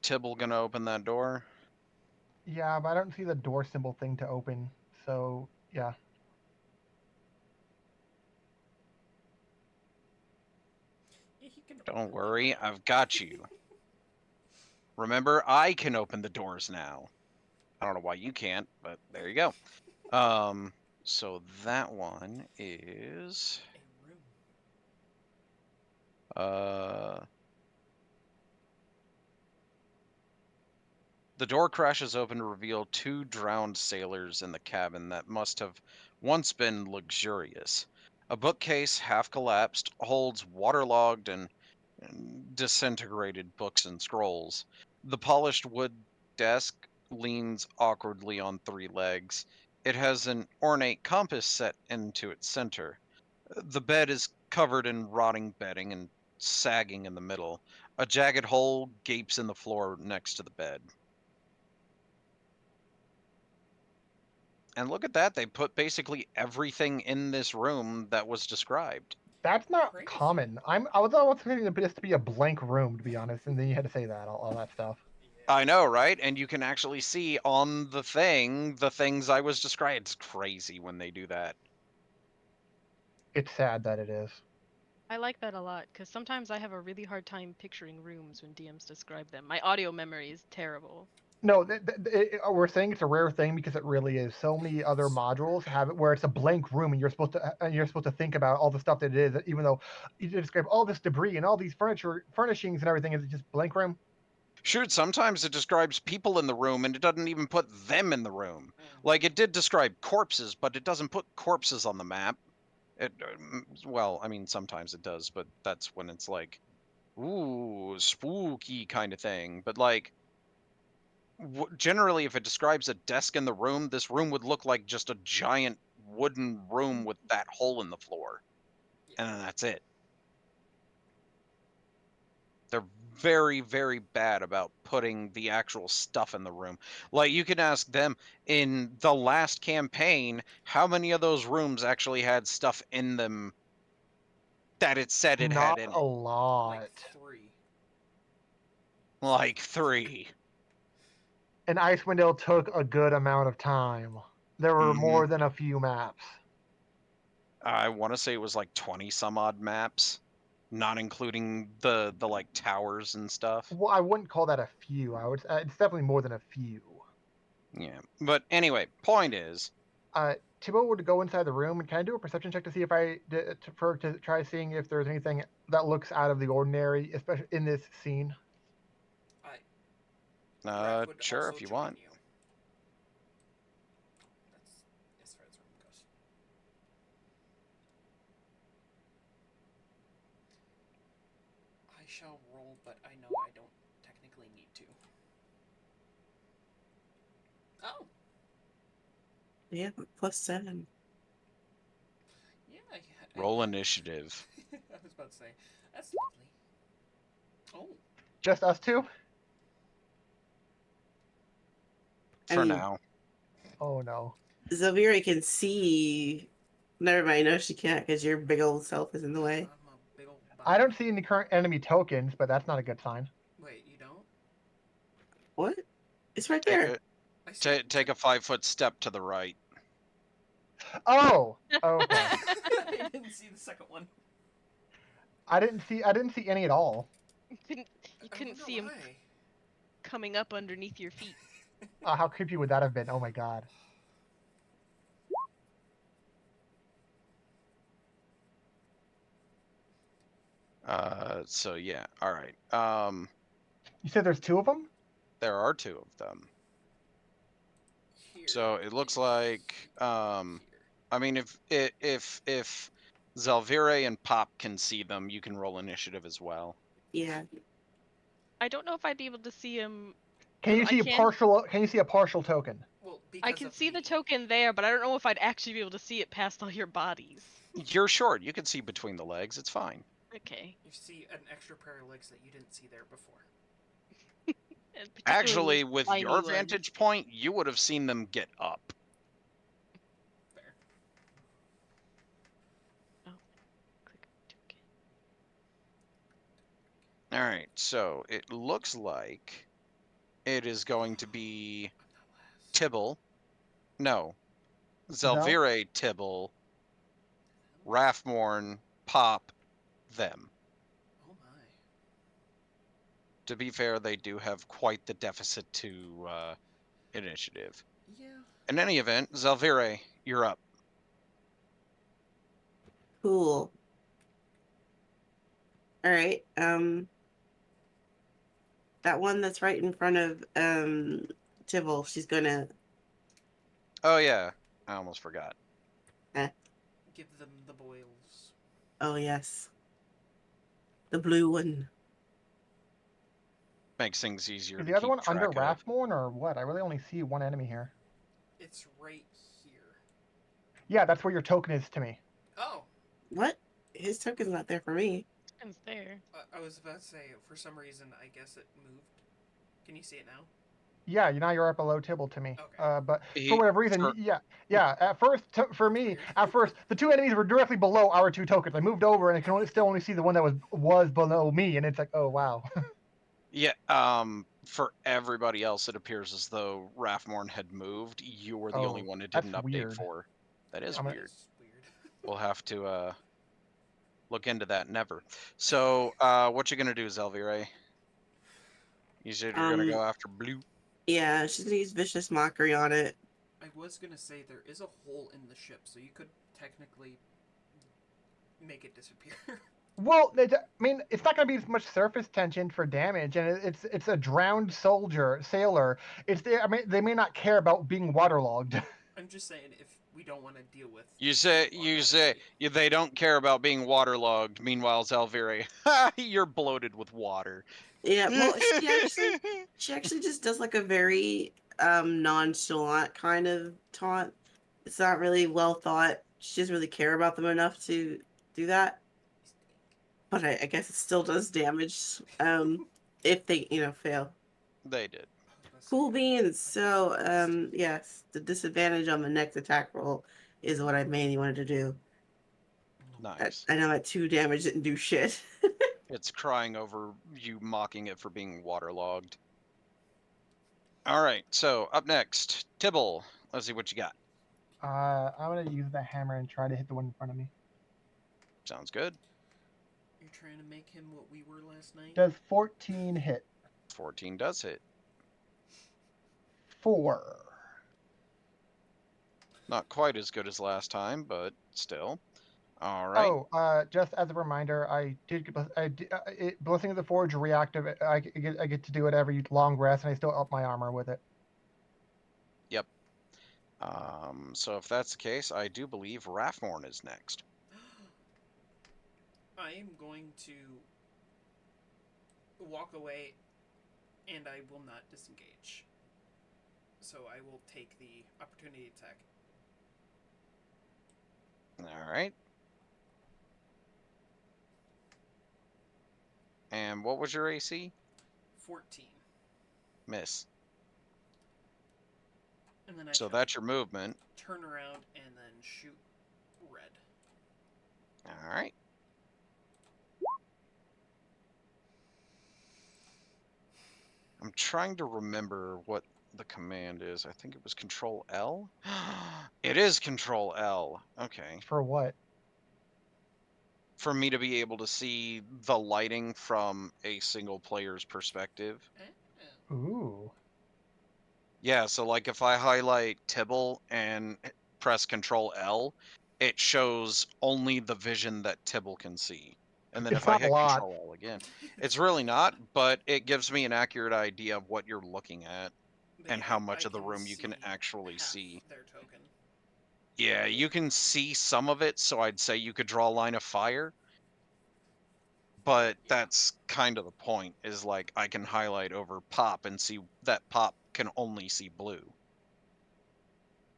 Tibble gonna open that door? yeah, but I don't see the door symbol thing to open. So, yeah. Yeah, he can Don't open worry, them now. I've got you. Remember, I can open the doors now. I don't know why you can't, but there you go. So that one is A room. uh the door crashes open to reveal two drowned sailors in the cabin that must have once been luxurious. A bookcase, half collapsed, holds waterlogged and disintegrated books and scrolls. The polished wood desk leans awkwardly on three legs. It has an ornate compass set into its center. The bed is covered in rotting bedding and sagging in the middle. A jagged hole gapes in the floor next to the bed. And look at that, they put basically everything in this room that was described. That's not Crazy. common. I was always expecting this to be a blank room, to be honest, and then you had to say that, all that stuff. Yeah. I know, right? And you can actually see on the thing the things I was describing. It's crazy when they do that. It's sad that it is. I like that a lot because sometimes I have a really hard time picturing rooms when DMs describe them. My audio memory is terrible. No, we're saying it's a rare thing because it really is. So many other modules have it where it's a blank room, and you're supposed to think about all the stuff that it is, even though you describe all this debris and all these furnishings and everything. Is it just blank room? Shoot, sometimes it describes people in the room and it doesn't even put them in the room. Mhm. Like it did describe corpses, but it doesn't put corpses on the map. It well, I mean sometimes it does, but that's when it's like ooh, spooky kind of thing. But like generally if it describes a desk in the room, this room would look like just a giant wooden room with that hole in the floor. Yeah. And then that's it. They're very, very bad about putting the actual stuff in the room. Like, you can ask them in the last campaign, how many of those rooms actually had stuff in them that it said it had Not in a it? lot. Like 3. Like 3. And Icewind Dale took a good amount of time. There were Mhm. more than a few maps. I want to say it was like 20 some odd maps. not including the like towers and stuff. Well, I wouldn't call that a few. I would. It's definitely more than a few. Yeah, but anyway, point is, Thibaut would go inside the room, and can I do a perception check to see if to try seeing if there's anything that looks out of the ordinary, especially in this scene? Graf would sure, also if you join want. you. That's as far as room goes. I shall roll, but I know I don't technically need to. Oh, Yeah, +7. yeah. Roll initiative. I was about to say, that's lovely. Oh, Just us two? For I mean, now. Oh no. Zelvira can see. Never mind, no, she can't because your big old self is in the way. I'm a big old I don't body. see any current enemy tokens, but that's not a good sign. Wait, you don't? What? It's right Take there. a take a 5-foot step to the right. Oh, okay. I didn't see the second one. I didn't see any at all. You couldn't I wonder see him why. coming up underneath your feet. How creepy would that have been? Oh my god. So yeah, all right. You said there's two of them? There are 2 of them. Here So it looks and like, here. I mean, if Zalvire and Pop can see them, you can roll initiative as well. Yeah. I don't know if I'd be able to see him. Can you I see a can. partial? Can you see a partial token? Well, I because can of see the me. token there, but I don't know if I'd actually be able to see it past all your bodies. You're short. You can see between the legs. It's fine. Okay. You see an extra pair of legs that you didn't see there before. And particularly Actually, those with tiny your legs. vantage point, you would have seen them get up. Fair. Click token. All right. So it looks like it is going to be I'm not last. Tibble. No. Zal? Zelvire, Tibble, Rathmorn, Pop, them. Oh my. To be fair, they do have quite the deficit to initiative. Yeah. In any event, Zelvire, you're up. Cool. All right. That one that's right in front of Tibble, she's gonna. Oh yeah, I almost forgot. Give them the boils. Oh yes. The blue one. Makes things easier Is to the other keep one under track of. Rathmorn or what? I really only see one enemy here. It's right here. Yeah, that's where your token is to me. Oh, What? His token's not there for me. It's there. I was about to say, for some reason, I guess it moved. Can you see it now? Yeah, now you're up below Tibble to me. Okay. But He- for whatever reason, for- yeah. At first, for me, Weird. at first, the two enemies were directly below our two tokens. I moved over, and I can still only see the one that was below me, and it's like, oh wow. Yeah, for everybody else, it appears as though Rathmorn had moved. You were the only Oh, one it that's didn't update weird. for. That is I'm gonna- weird. It's weird. We'll have to look into that never. So, what you gonna do, Zelvire? You said you're gonna go after blue. Yeah, she's gonna use vicious mockery on it. I was gonna say there is a hole in the ship, so you could technically make it disappear. Well, I mean, it's not going to be as much surface tension for damage, and it's a drowned sailor. I mean, they may not care about being waterlogged. I'm just saying, if we don't want to deal with. You say they don't care about being waterlogged. Meanwhile, Zelvire, you're bloated with water. Yeah, well, she actually just does like a very nonchalant kind of taunt. It's not really well thought. She doesn't really care about them enough to do that. But I guess it still does damage if they fail. They did. Cool beans. So yes, the disadvantage on the next attack roll is what I mainly wanted to do. Nice. I know at 2 damage didn't do shit. It's crying over you mocking it for being waterlogged. All right, so up next, Tibble. Let's see what you got. I'm going to use the hammer and try to hit the one in front of me. Sounds good. You're trying to make him what we were last night? Does 14 hit? 14 does hit. 4. Not quite as good as last time, but still. All right. Oh, just as a reminder, Blessing of the Forge reactive. I get to do it every long rest, and I still up my armor with it. Yep. So if that's the case, I do believe Rathmorn is next. I am going to walk away, and I will not disengage. So I will take the opportunity attack. All right. And what was your AC? 14. Miss. And then I So that's your movement. turn around and then shoot red. All right. I'm trying to remember what the command is. I think it was Control L. It is Control L. Okay. For what? For me to be able to see the lighting from a single player's perspective. Ooh. Yeah, so like if I highlight Tibble and press Control L, it shows only the vision that Tibble can see. And then It's if I not a hit lot. Control L again, it's really not, but it gives me an accurate idea of what you're looking at But and yeah, how much I of the room you can see actually half see. their token. Yeah, you can see some of it, so I'd say you could draw a line of fire. But Yeah. that's kind of the point, is like I can highlight over Pop and see that Pop can only see blue.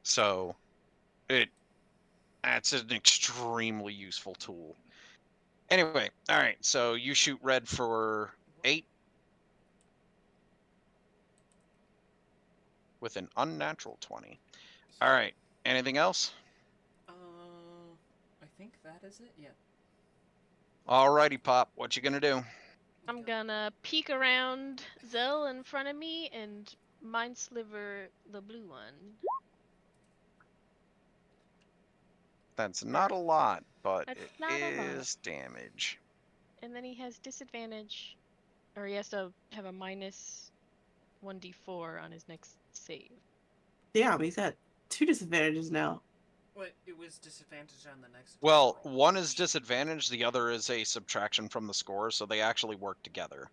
So that's an extremely useful tool. Anyway, all right, so you shoot red for 8 with an unnatural 20. All right, anything else? I think that is it. Yeah. Alrighty, Pop, what you gonna do? I'm gonna peek around Zell in front of me and mind sliver the blue one. That's not a lot, but That's it not a lot. is damage. And then he has disadvantage, or he has to have a minus 1d4 on his next save. Damn, he's got 2 disadvantages now. What? It was disadvantage on the next. Well, roll. one is disadvantage, the other is a subtraction from the score, so they actually work together.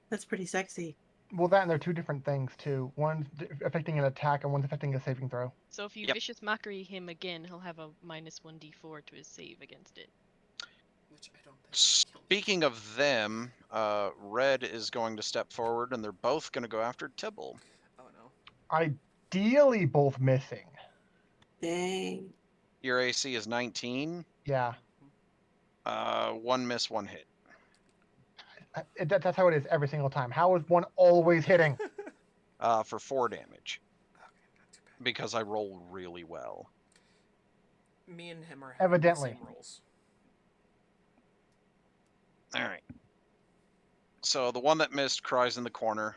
That's pretty sexy. Well, that and they're two different things too. One's affecting an attack, and one's affecting a saving throw. So if you Yep. vicious mockery him again, he'll have a minus 1d4 to his save against it. Which I don't think. would kill me. Speaking of them, Red is going to step forward, and they're both going to go after Tibble. Oh no. Ideally, both missing. Dang. Your AC is 19. Yeah, One miss, one hit. that's how it is every single time. How is one always hitting? For 4 damage. Okay, not too bad. Because I roll really well. Me and him are having Evidently. the same rolls. All right. So the one that missed cries in the corner.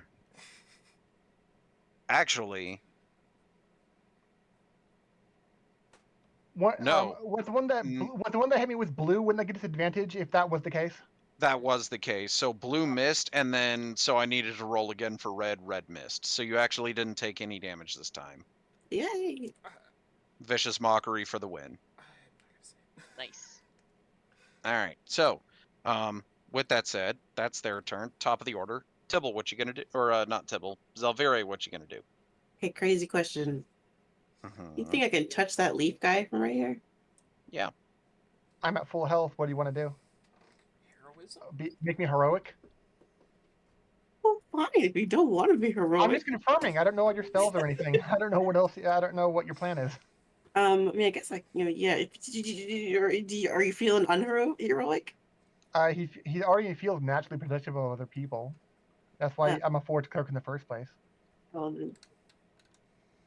Actually, What? No. Was the one that hit me with blue? Wouldn't I get disadvantage if that was the case? that was the case. So blue missed, and then so I needed to roll again for red. Red missed. So you actually didn't take any damage this time. Yay. Vicious mockery for the win. I'm not gonna say it. Nice. All right. So, with that said, that's their turn. Top of the order. Tibble, what you gonna do? Or not Tibble. Zelvire, what you gonna do? Hey, crazy question. You Mhm. think I can touch that leaf guy from right here? Yeah. I'm at full health. What do you want to do? Heroism. Make me heroic? Well, fine. If you don't want to be I'm heroic. just confirming. I don't know all your spells or anything. I don't know what else. I don't know what your plan is. I mean, I guess like yeah. Are you feeling unheroic? He already feels naturally protective of other people. That's why I'm a forge clerk in the first place. Well, then,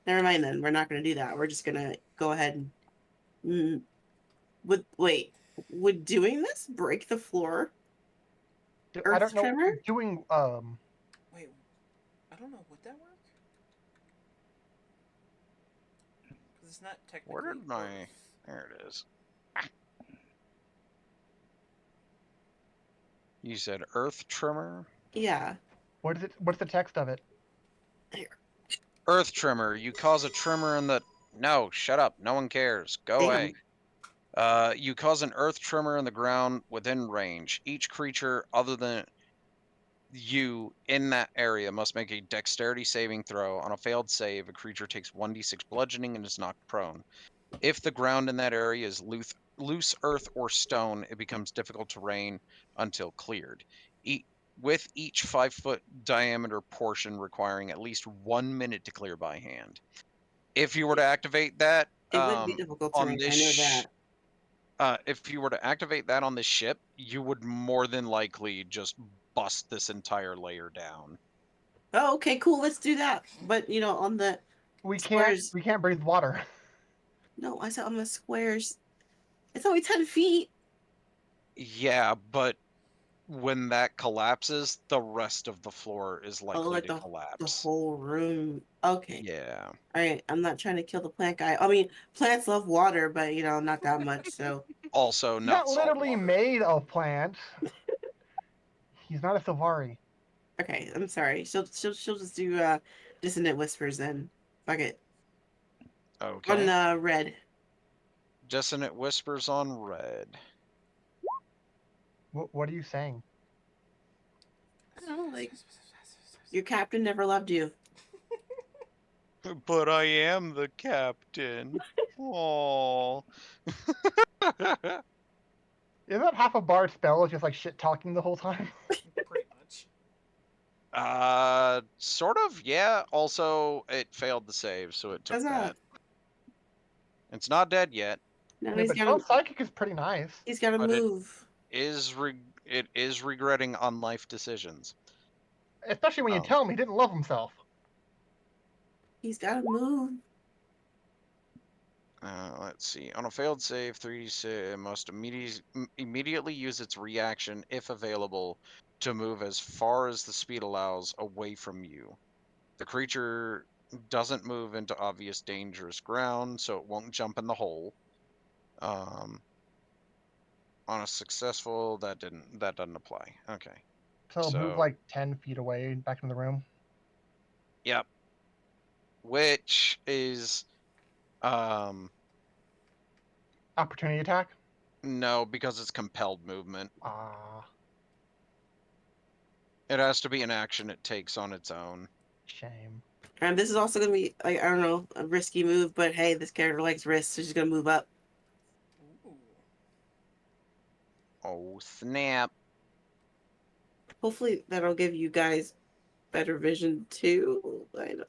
never mind. Then we're not going to do that. We're just going to go ahead and. Would doing this break the floor? I don't know. Tremor? Doing Wait, I don't know. Would that work? Because it's not technically. Where did my? Earth. There it is. You said earth trimmer? Yeah. What is it? What's the text of it? Earth trimmer. You cause a tremor in the... No, shut up. No one cares. Go Damn. away. You cause an earth tremor in the ground within range. Each creature other than you in that area must make a dexterity saving throw. On a failed save, a creature takes 1d6 bludgeoning and is knocked prone. If the ground in that area is loose earth or stone, it becomes difficult terrain until cleared. With each 5-foot diameter portion requiring at least 1 minute to clear by hand. If you were to activate that It would be difficult on terrain. I know this, that. if you were to activate that on this ship, you would more than likely just bust this entire layer down. Oh, okay, cool. Let's do that. But on the We squares. can't breathe water. No, I said on the squares. It's only 10 feet. Yeah, but when that collapses, the rest of the floor is Oh, likely like to the collapse. whole room. Okay. Yeah. All right. I'm not trying to kill the plant guy. I mean, plants love water, but not that much. So Also, He's not not literally saltwater. made of plants. He's not a Sylvari. okay. I'm sorry. She'll just do dissonant whispers then. Fuck it. Okay. On red. Dissonant whispers on red. What are you saying? I don't know, like your captain never loved you. But I am the captain. Aww. Isn't that half a bard spell? Is just like shit talking the whole time? Pretty much. Sort of, yeah. Also, it failed the save, so it took Huzzah. that. It's not dead yet. Now Yeah, he's but got spell to psychic is pretty nice. move. It is regretting on life decisions. Especially when you Oh. tell him he didn't love himself. He's got to move. Let's see. On a failed save, 3d6 must immediately use its reaction, if available, to move as far as the speed allows away from you. The creature doesn't move into obvious dangerous ground, so it won't jump in the hole. On a successful, that doesn't apply. Okay. So move So, like 10 feet away back into the room. yep. Which is Opportunity attack? no, because it's compelled movement. Ah, It has to be an action it takes on its own. shame. And this is also gonna be like I don't know a risky move, but hey, this character likes risks, so she's gonna move up. Ooh. Oh, snap. Hopefully that'll give you guys better vision too. I don't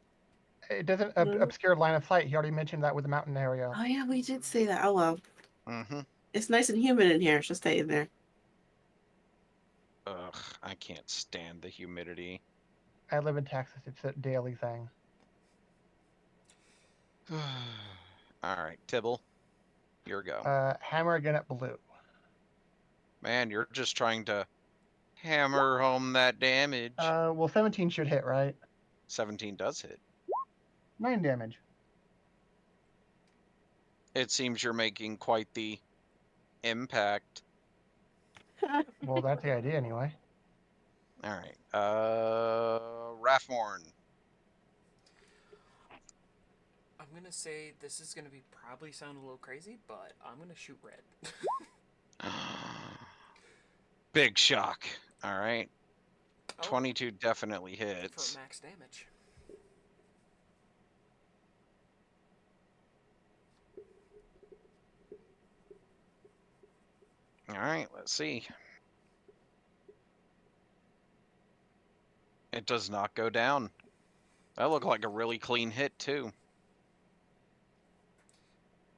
It doesn't know. obscure line of sight. He already mentioned that with the mountain area. Oh yeah, we did say that. Oh well. Mm-hmm. It's nice and humid in here. She'll stay in there. Ugh, I can't stand the humidity. I live in Texas. It's a daily thing. Alright, Tibble. Your go. Hammer again at blue. Man, you're just trying to hammer home that damage. Well, 17 should hit, right? 17 does hit. 9 damage. It seems you're making quite the impact. Well, that's the idea anyway. Alright. Rathmorn. I'm gonna say this is gonna be probably sound a little crazy, but I'm gonna shoot red. Big shock. Alright. Oh, 22 definitely hits. for max damage. Alright, let's see. It does not go down. That looked like a really clean hit, too.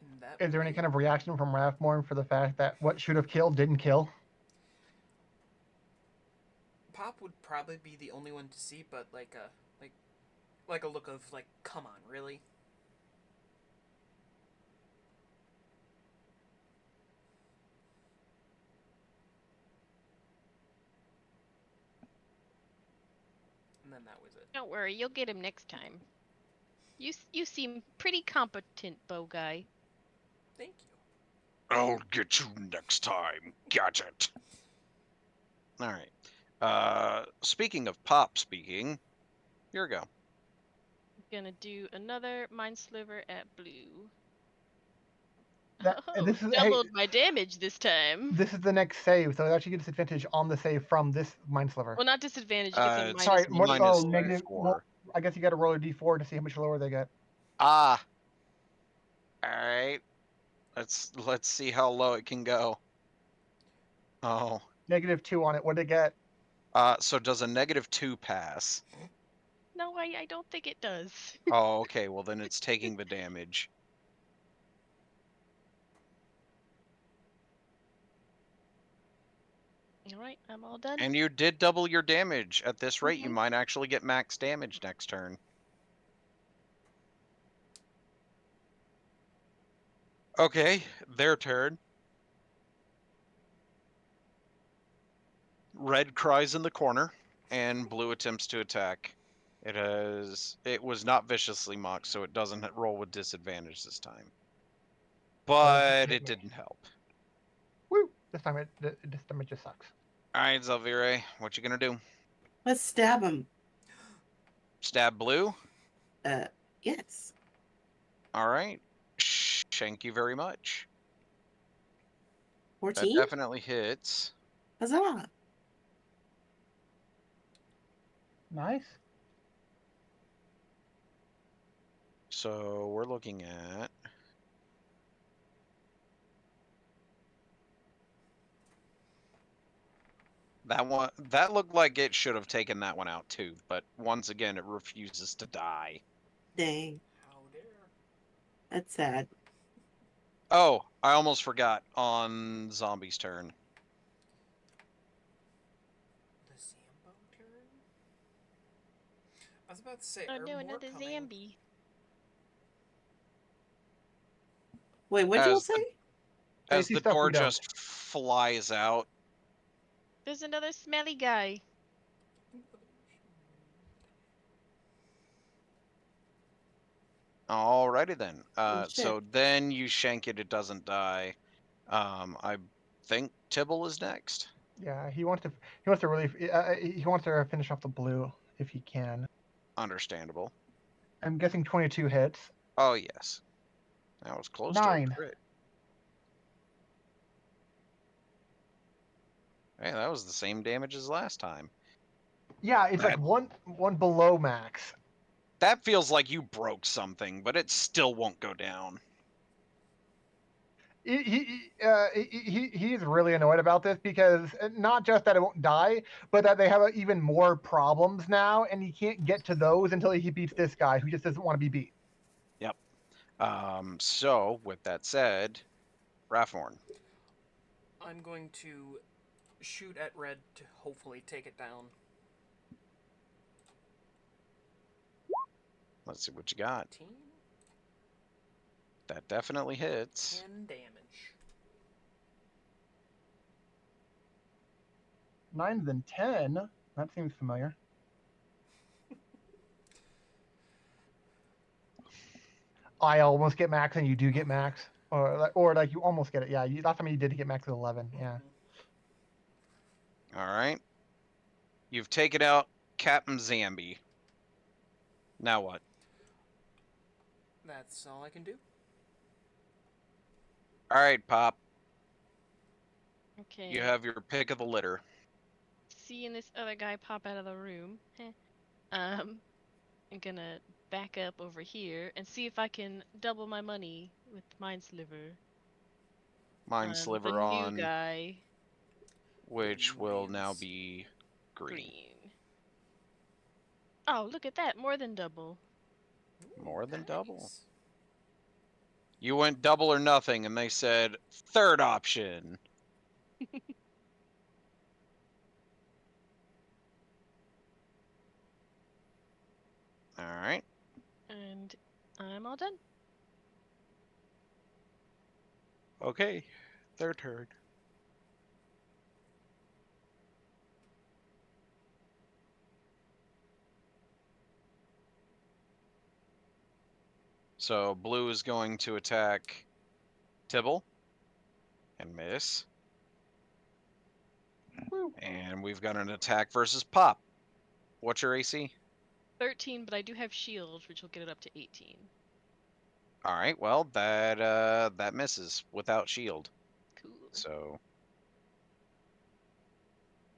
And that Is there would any be- kind of reaction from Rathmorn for the fact that what should have killed didn't kill? Pop would probably be the only one to see, but like a look of like, come on, really? And then that was it. Don't worry, you'll get him next time. You seem pretty competent, bow guy. Thank you. I'll get you next time. Gadget. All right. Speaking of pop speaking, here we go. Gonna do another Mind Sliver at blue. And this is hey, Doubled my damage this time. this is the next save, so it actually gets disadvantage on the save from this Mind Sliver. Well, not disadvantage. It gets a It's Sorry, minus more, one. minus negative. four. Well, I guess you got to roll a d4 to see how much lower they get. Ah. All right. Let's see how low it can go. Oh. -2 on it. What did it get? So does a -2 pass? No, I don't think it does. Oh, okay. Well, then it's taking the damage. All right, I'm all done. And you did double your damage. At this rate, you Mhm. might actually get max damage next turn. Okay, their turn. Red cries in the corner, and blue attempts to attack. It was not viciously mocked, so it doesn't roll with disadvantage this time. But it didn't help. Woo! This time it just sucks. All right, Zelvire, what you gonna do? Let's stab him. Stab blue? Yes. All right. Thank you very much. That 14? definitely hits. Huzzah. Nice. So we're looking at that one. That looked like it should have taken that one out too, but once again, it refuses to die. Dang. How dare. That's sad. Oh, I almost forgot on Zombie's turn. The Zambo turn? I was about to say, Oh are no, more another coming? Zambi. Wait, what'd you all As say? as see the stuff door we don't. just flies out. There's another smelly guy. Alrighty then. Oh, shit. So then you shank it. It doesn't die. I think Tibble is next. Yeah, he wants to really he wants to finish off the blue if he can. Understandable. I'm guessing 22 hits. Oh yes, that was close to 9. a crit. Hey, that was the same damage as last time. Yeah, it's like one below max. That feels like you broke something, but it still won't go down. He's really annoyed about this because not just that it won't die, but that they have even more problems now, and he can't get to those until he beats this guy who just doesn't want to be beat. Yep. So with that said, Rathorn. I'm going to shoot at red to hopefully take it down. Let's see what you got. 10? That definitely hits. 10 damage. 9 than 10. That seems familiar. I almost get max, and you do get max, or like you almost get it. Yeah, last time you did get max at 11. Yeah. All right. You've taken out Captain Zambi. Now what? That's all I can do. All right, Pop. Okay. You have your pick of the litter. Seeing this other guy pop out of the room, I'm gonna back up over here and see if I can double my money with Mind Sliver. Mind The Sliver new on, guy, which Who will now wins? be green. green. Oh, look at that! More than double. Ooh, More than double. nice. You went double or nothing, and they said third option. All right. And I'm all done. Okay. Their turn. So blue is going to attack Tibble and miss. And we've got an attack versus pop. What's your AC? 13, but I do have shield, which will get it up to 18. All right, well, that misses without shield. Cool. So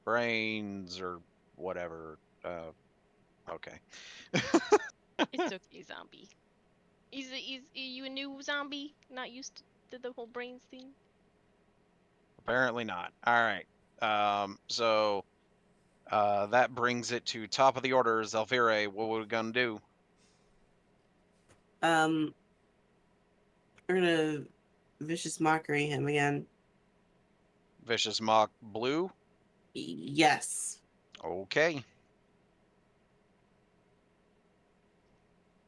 brains or whatever. Okay. It's okay, zombie. Is you a new zombie? Not used to the whole brains thing? Apparently not. All right. So that brings it to top of the order. Zelvire, what are we gonna do? We're gonna vicious mockery him again. Vicious Mock Blue. Yes. Okay.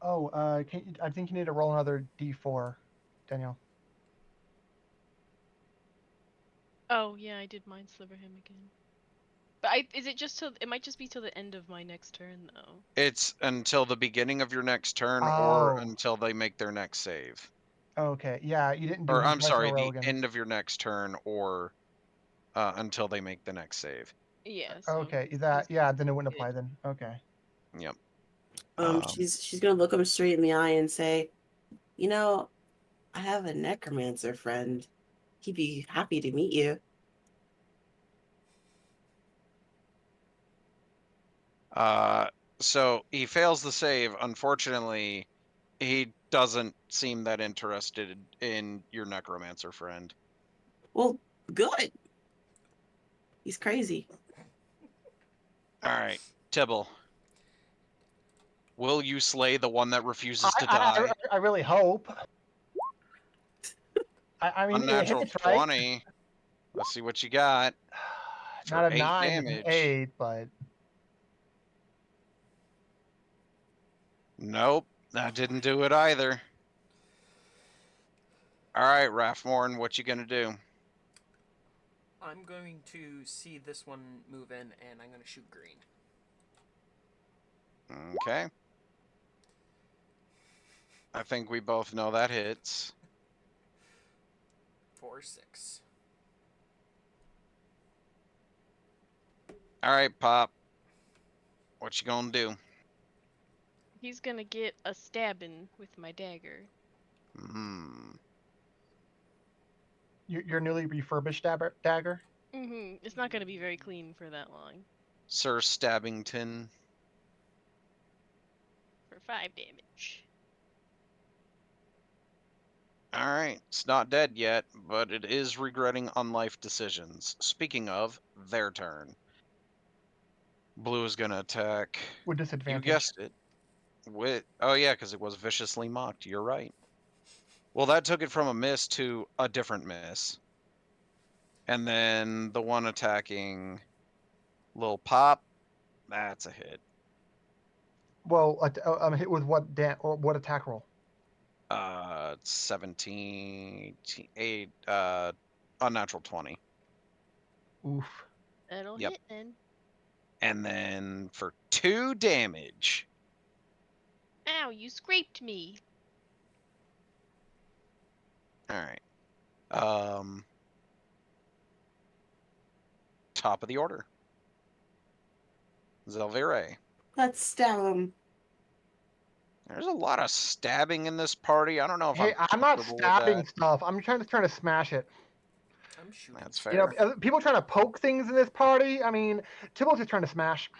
Oh, I think you need to roll another d4, Daniel. Oh yeah, I did mind sliver him again. But is it just till? It might just be till the end of my next turn though. It's until the beginning of your next turn or Oh. until they make their next save. Okay, yeah, you didn't do Or him I'm twice in a sorry, row the again. end of your next turn or until they make the next save. Yeah. So Okay, he's yeah, then it wouldn't good. apply then. Okay. Yep. She's gonna look him straight in the eye and say, "You know, I have a necromancer friend. He'd be happy to meet you." So he fails the save. Unfortunately, he doesn't seem that interested in your necromancer friend. Well, good. He's crazy. All right, Tibble. Will you slay the one that refuses to die? I really hope. I mean, it Unnatural hits, right? 20. Let's see what you got for Not a 8 9, it's an damage. 8, but Nope, that didn't do it either. All right, Rathmorn, what you gonna do? I'm going to see this one move in, and I'm going to shoot green. Okay. I think we both know that hits. 4-6. All right, Pop. What you gonna do? He's gonna get a stabbing with my dagger. Hmm. your newly refurbished dagger? It's not gonna be very clean for that long. Sir Stabbington. For 5 damage. All right, it's not dead yet, but it is regretting unlife decisions. Speaking of, their turn. Blue is gonna attack. With You disadvantage. guessed it. With yeah, because it was viciously mocked. You're right. Well, that took it from a miss to a different miss. And then the one attacking Lil Pop, that's a hit. Well, hit with what attack roll? 17, 8, unnatural 20. Oof. That'll Yep. hit then. And then for 2 damage. Ow, you scraped me. All right. Top of the order. Zelvire. Let's stab him. There's a lot of stabbing in this party. I don't know if Hey, I'm I'm not comfortable with stabbing that. stuff. I'm trying to smash it. I'm shooting. That's stuff. You know, fair. people trying to poke things in this party. I mean, Tibble's just trying to smash.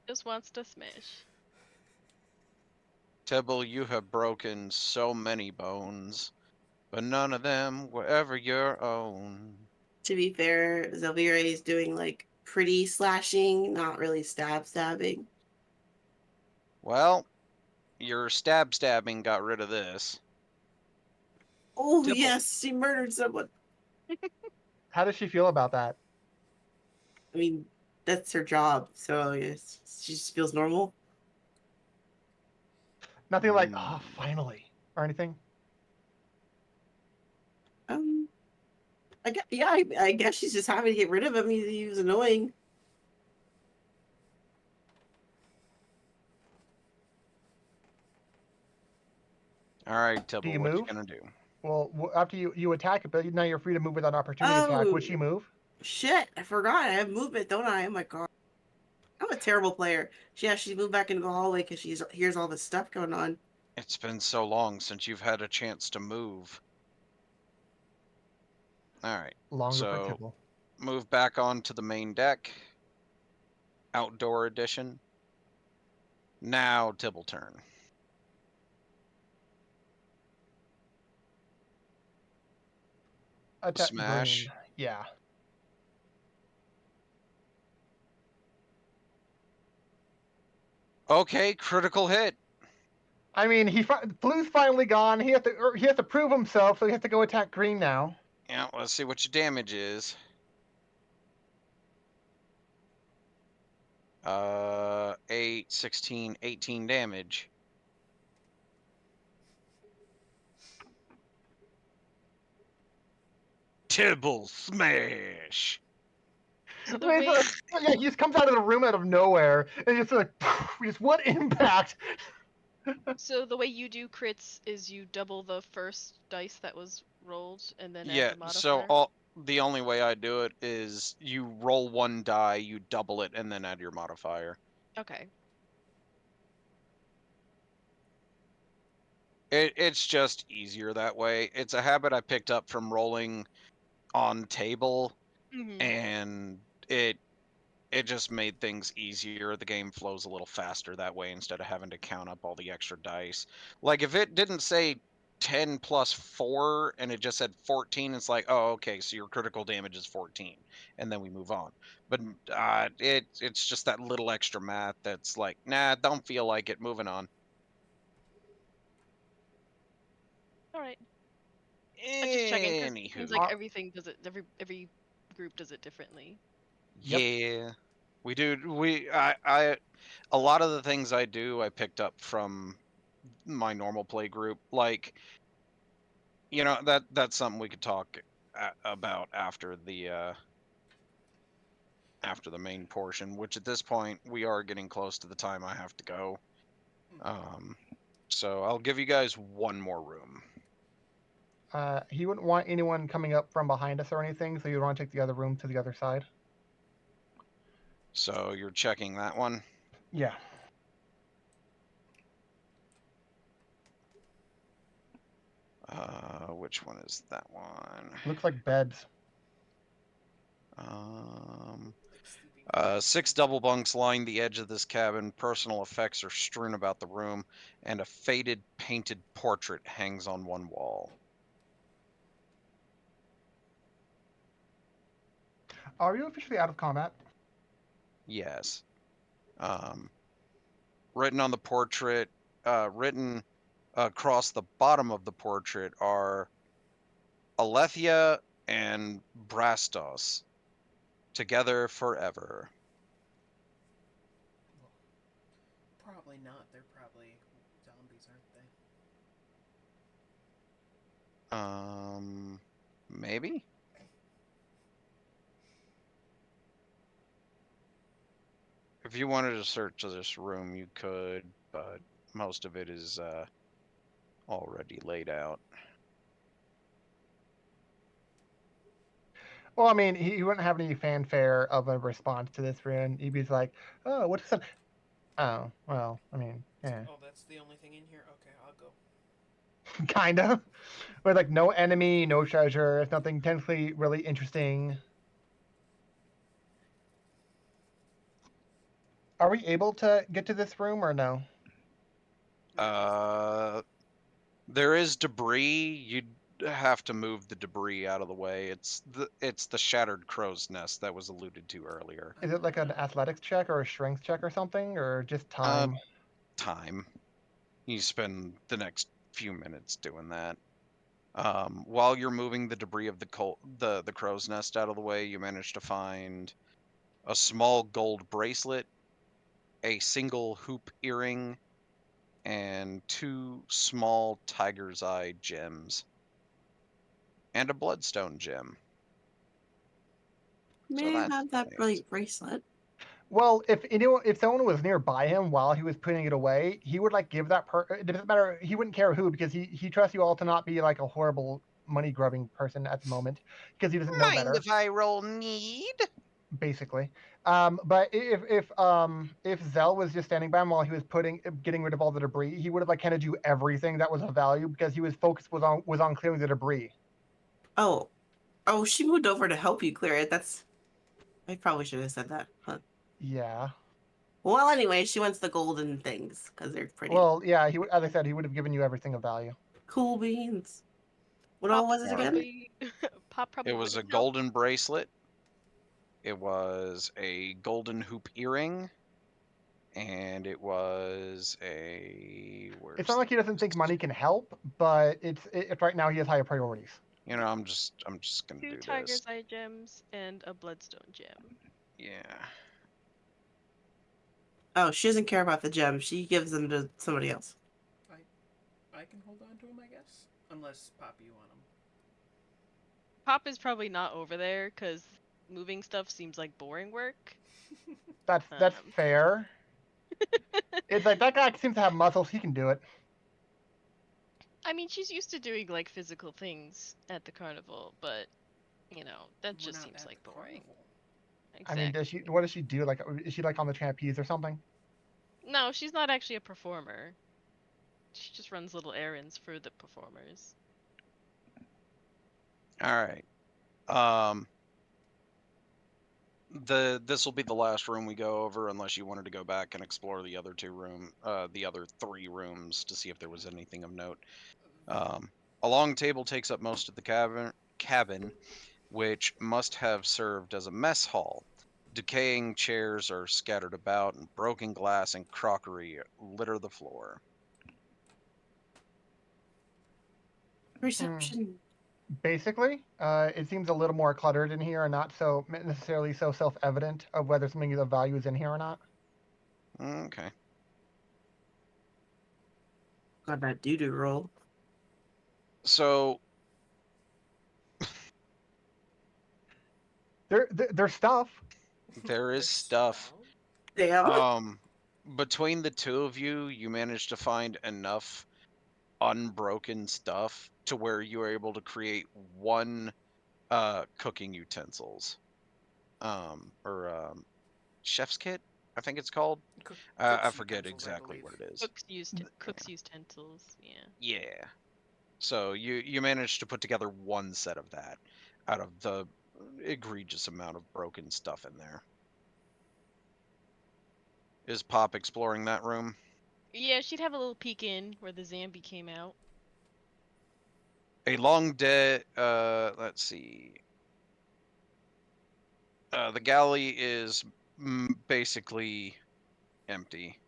Just wants to smash. Tibble, you have broken so many bones, but none of them were ever your own. To be fair, Zelvire is doing like pretty slashing, not really stabbing. Well, your stabbing got rid of this. Oh Tibble. yes, she murdered someone. How does she feel about that? I mean, that's her job, so I guess she just feels normal. Nothing like, oh, finally, or anything. I guess she's just happy to get rid of him. He was annoying. All right, Tibble, you what you move? gonna do? Well, after you attack it, but now you're free to move with an opportunity attack. Would she move? Shit, I forgot. I have movement, don't I? Oh my god. I'm a terrible player. She moved back into the hallway because she hears all this stuff going on. It's been so long since you've had a chance to move. All right. Longer for So Tibble. move back onto the main deck. Outdoor edition. Now Tibble turn. Attack Smash. green. Yeah. Okay, critical hit. I mean, blue's finally gone. He has to prove himself, so he has to go attack green now. Yeah, let's see what your damage is. 8, 16, 18 damage. Tibble smash. So the I mean, way yeah, he just comes out of the room out of nowhere, and just like, just what impact? so the way you do crits is you double the first dice that was rolled and then add Yeah, the modifier. so the only way I do it is you roll one die, you double it, and then add your modifier. Okay. It's just easier that way. It's a habit I picked up from rolling on table, Mm-hmm. and it just made things easier. The game flows a little faster that way instead of having to count up all the extra dice. Like if it didn't say 10 plus 4 and it just said 14, it's like, oh, okay, so your critical damage is 14, and then we move on. But it's just that little extra math that's like, nah, don't feel like it. Moving on. All right. I'm just checking because it seems like Anywho, everything does it. Every group does it differently. Yep. yeah, we do. I a lot of the things I do, I picked up from my normal play group. Like, you know, that's something we could talk about after the main portion, which at this point we are getting close to the time I have to go. So I'll give you guys one more room. He wouldn't want anyone coming up from behind us or anything, so you'd want to take the other room to the other side. So you're checking that one. Yeah. Which one is that one? Looks like beds. 6 double bunks line the edge of this cabin. Personal effects are strewn about the room, and a faded painted portrait hangs on one wall. Are you officially out of combat? Yes. Written on the portrait, written across the bottom of the portrait are Alethea and Brastos, together forever. Probably not. They're probably zombies, aren't they? Maybe? If you wanted to search this room, you could, but most of it is already laid out. Well, I mean, he wouldn't have any fanfare of a response to this room. He'd be like, "Oh, what's this?" Oh, well, I mean, yeah, Oh, that's the only thing in here? Okay, I'll go. kind of. With like no enemy, no treasure, it's nothing technically really interesting. Are we able to get to this room or no? There is debris. You'd have to move the debris out of the way. It's the shattered crow's nest that was alluded to earlier. Is it like an athletics check or a strength check or something, or just time? Time. You spend the next few minutes doing that. While you're moving the debris of the crow's nest out of the way, you manage to find a small gold bracelet, a single hoop earring, and 2 small tiger's eye gems, and a bloodstone gem. May So I that's have that nice. brilliant bracelet? Well, if someone was nearby him while he was putting it away, he would like give that It doesn't matter. He wouldn't care who because he trusts you all to not be like a horrible money grubbing person at the moment because he doesn't know Mind better. if I roll need? Basically. But if Zell was just standing by him while he was getting rid of all the debris, he would have like handed you everything that was of value because he was focused was on clearing the debris. Oh, oh, she moved over to help you clear it. That's. I probably should have said that. Huh. Yeah. Well, anyway, she wants the golden things because they're pretty. Well, yeah. As I said, he would have given you everything of value. Cool beans. What Pop all was it again? probably, Pop It probably was a would've helped. golden bracelet. It was a golden hoop earring. And it was a. It's not like he doesn't think money can help, but it's right now he has higher priorities. You know, I'm just gonna 2 do Tiger's this. Eye gems and a Bloodstone gem. Yeah. Oh, she doesn't care about the gems. She gives them to somebody else. I can hold on to them, I guess. Unless, Pop, you want them. Pop is probably not over there because moving stuff seems like boring work. That's Um. fair. It's like that guy seems to have muscles. He can do it. I mean, she's used to doing like physical things at the carnival, but you know that We're just not seems at like the boring. carnival. I mean, Exactly. what does she do? Like, is she like on the trapeze or something? No, she's not actually a performer. She just runs little errands for the performers. All right. This will be the last room we go over, unless you wanted to go back and explore the other the other 3 rooms to see if there was anything of note. A long table takes up most of the cabin, which must have served as a mess hall. Decaying chairs are scattered about, and broken glass and crockery litter the floor. Reception. Basically, it seems a little more cluttered in here and not so necessarily so self-evident of whether something of value is in here or not. Okay. Got that doo-doo roll. So There's stuff. there is There's stuff. Damn. Between the 2 of you, you managed to find enough unbroken stuff to where you were able to create 1 cooking utensils. Or chef's kit, I think it's called. I forget exactly what it is. Cooks use utensils. Yeah. Yeah. So you managed to put together 1 set of that out of the egregious amount of broken stuff in there. Is Pop exploring that room? Yeah, she'd have a little peek in where the Zambi came out. A long dead. Let's see. The galley is basically empty.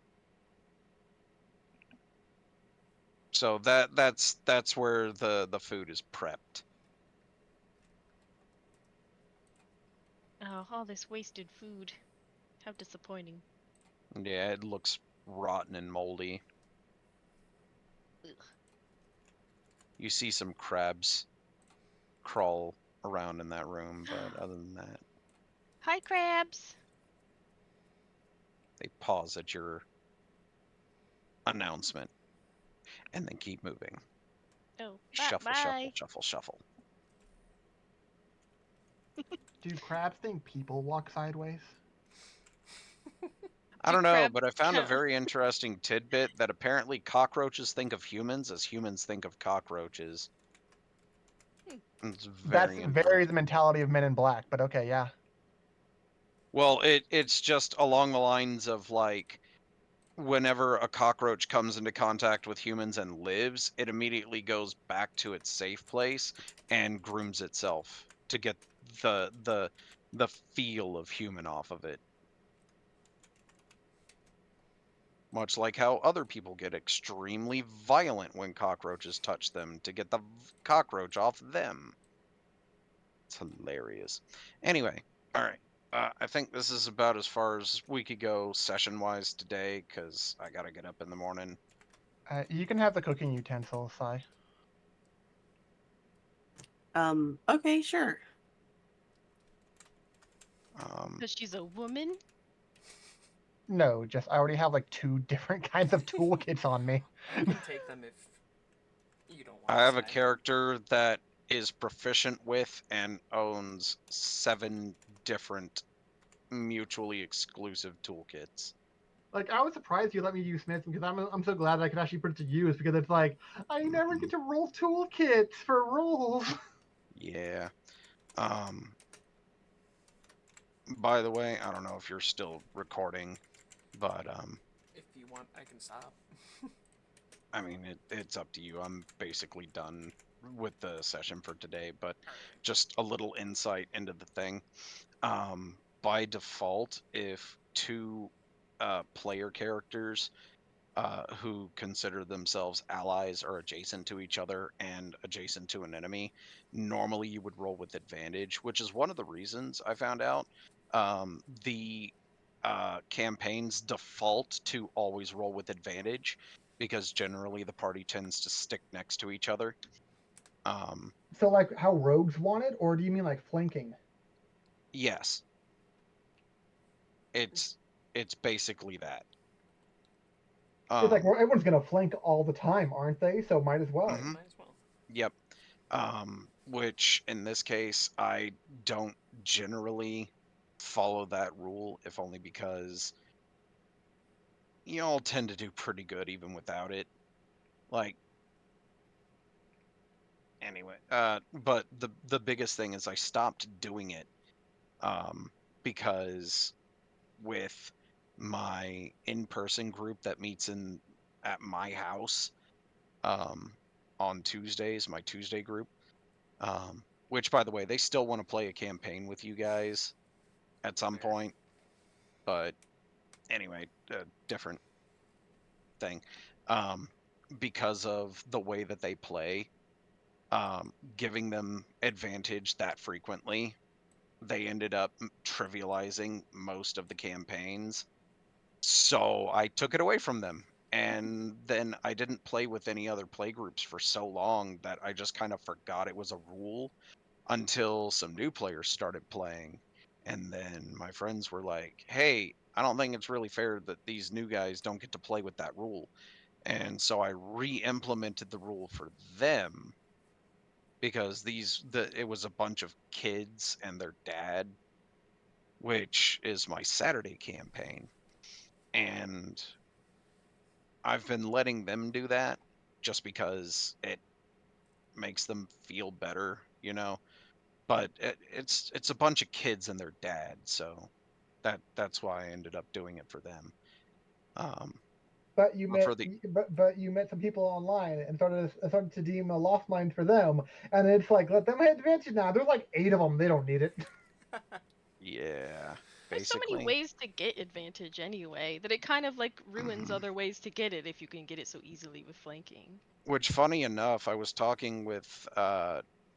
So that's where the food is prepped. Oh, all this wasted food. How disappointing. Yeah, it looks rotten and moldy. Ugh. You see some crabs crawl around in that room, but other than that, Hi, crabs. they pause at your announcement and then keep moving. Oh, Shuffle, bye. shuffle, shuffle, shuffle. Do crabs think people walk sideways? I don't know, crab but I found a count? very interesting tidbit that apparently cockroaches think of humans as humans think of cockroaches. It's That's very very the interesting. mentality of Men in Black, but okay, yeah. Well, it's just along the lines of like whenever a cockroach comes into contact with humans and lives, it immediately goes back to its safe place and grooms itself to get the feel of human off of it. Much like how other people get extremely violent when cockroaches touch them to get the cockroach off them. It's hilarious. Anyway, all right. I think this is about as far as we could go session-wise today, because I gotta get up in the morning. You can have the cooking utensils, Sai. Okay, sure. Um, Because she's a woman? No, just I already have like 2 different kinds of toolkits on me. I can take them if you don't want I to have a try. character that is proficient with and owns 7 different mutually exclusive toolkits. Like I was surprised you let me use Smith because I'm so glad I could actually put it to use because it's like I never get to roll toolkits for rolls. Yeah. By the way, I don't know if you're still recording, but If you want, I can stop. I mean it's up to you. I'm basically done with the session for today, but Alright. just a little insight into the thing. By default, if 2 player characters who consider themselves allies or adjacent to each other and adjacent to an enemy, normally you would roll with advantage, which is one of the reasons I found out. The campaigns default to always roll with advantage because generally the party tends to stick next to each other. So like how rogues want it, or do you mean like flanking? Yes, it's basically that. It's like Um, well, everyone's gonna flank all the time, aren't they? So might as well. mhm. Might as well. Yep. Which in this case, I don't generally follow that rule, if only because y'all tend to do pretty good even without it. Like, anyway, but the biggest thing is I stopped doing it, because with my in-person group that meets in at my house, um, on Tuesdays, my Tuesday group, which by the way, they still want to play a campaign with you guys at some Fair. point, but anyway, different thing. Um, because of the way that they play, giving them advantage that frequently, they ended up trivializing most of the campaigns. So I took it away from them. And then I didn't play with any other play groups for so long that I just kind of forgot it was a rule until some new players started playing. And then my friends were like, hey, I don't think it's really fair that these new guys don't get to play with that rule. And so I re-implemented the rule for them because it was a bunch of kids and their dad, which is my Saturday campaign. And I've been letting them do that just because it makes them feel better, you know. But it's a bunch of kids and their dad, so that's why I ended up doing it for them. Um, But you but for met, the but you met some people online and started to deem a lost mine for them, and it's like let them have advantage now. There's like 8 of them. They don't need it. yeah, There's so many basically, ways to get advantage anyway that it kind of like ruins other ways to get it if you can get it so easily with flanking. which funny enough, I was talking with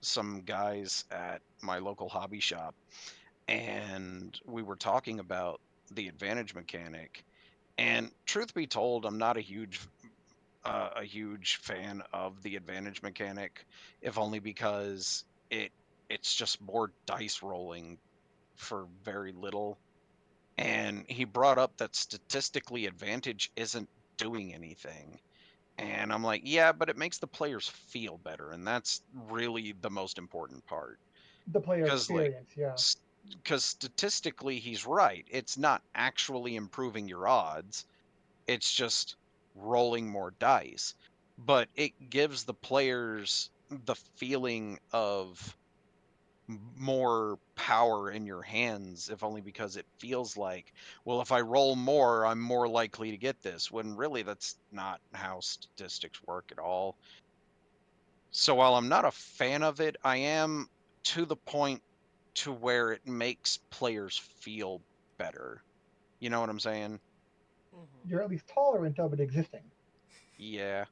some guys at my local hobby shop, and we were talking about the advantage mechanic. And truth be told, I'm not a huge fan of the advantage mechanic, if only because it's just more dice rolling for very little. And he brought up that statistically advantage isn't doing anything. And I'm like, yeah, but it makes the players feel better, and that's really the most important part. The player Because like, experience, yeah. because statistically he's right. It's not actually improving your odds. It's just rolling more dice. But it gives the players the feeling of more power in your hands, if only because it feels like, well, if I roll more, I'm more likely to get this, when really that's not how statistics work at all. So while I'm not a fan of it, I am to the point to where it makes players feel better. You know what I'm saying? Mm-hmm. You're at least tolerant of it existing. Yeah.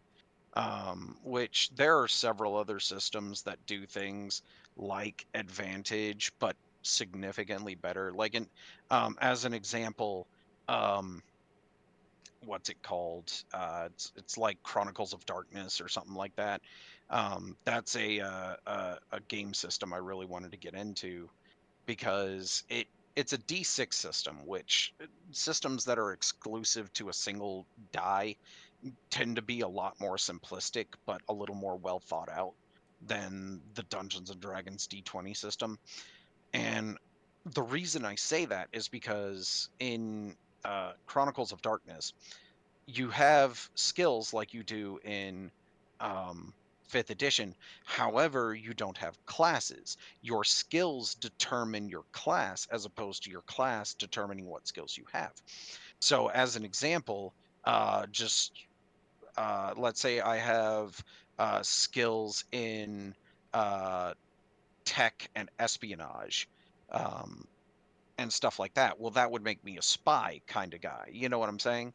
Which there are several other systems that do things like advantage, but significantly better. Like as an example, um, what's it called? It's like Chronicles of Darkness or something like that. That's a game system I really wanted to get into because it's a D6 system, which systems that are exclusive to a single die tend to be a lot more simplistic, but a little more well thought out than the Dungeons and Dragons D20 system. And the reason I say that is because in Chronicles of Darkness, you have skills like you do in fifth edition. However, you don't have classes. Your skills determine your class as opposed to your class determining what skills you have. So, as an example, just let's say I have skills in uh, tech and espionage. Um, and stuff like that. Well, that would make me a spy kind of guy. You know what I'm saying?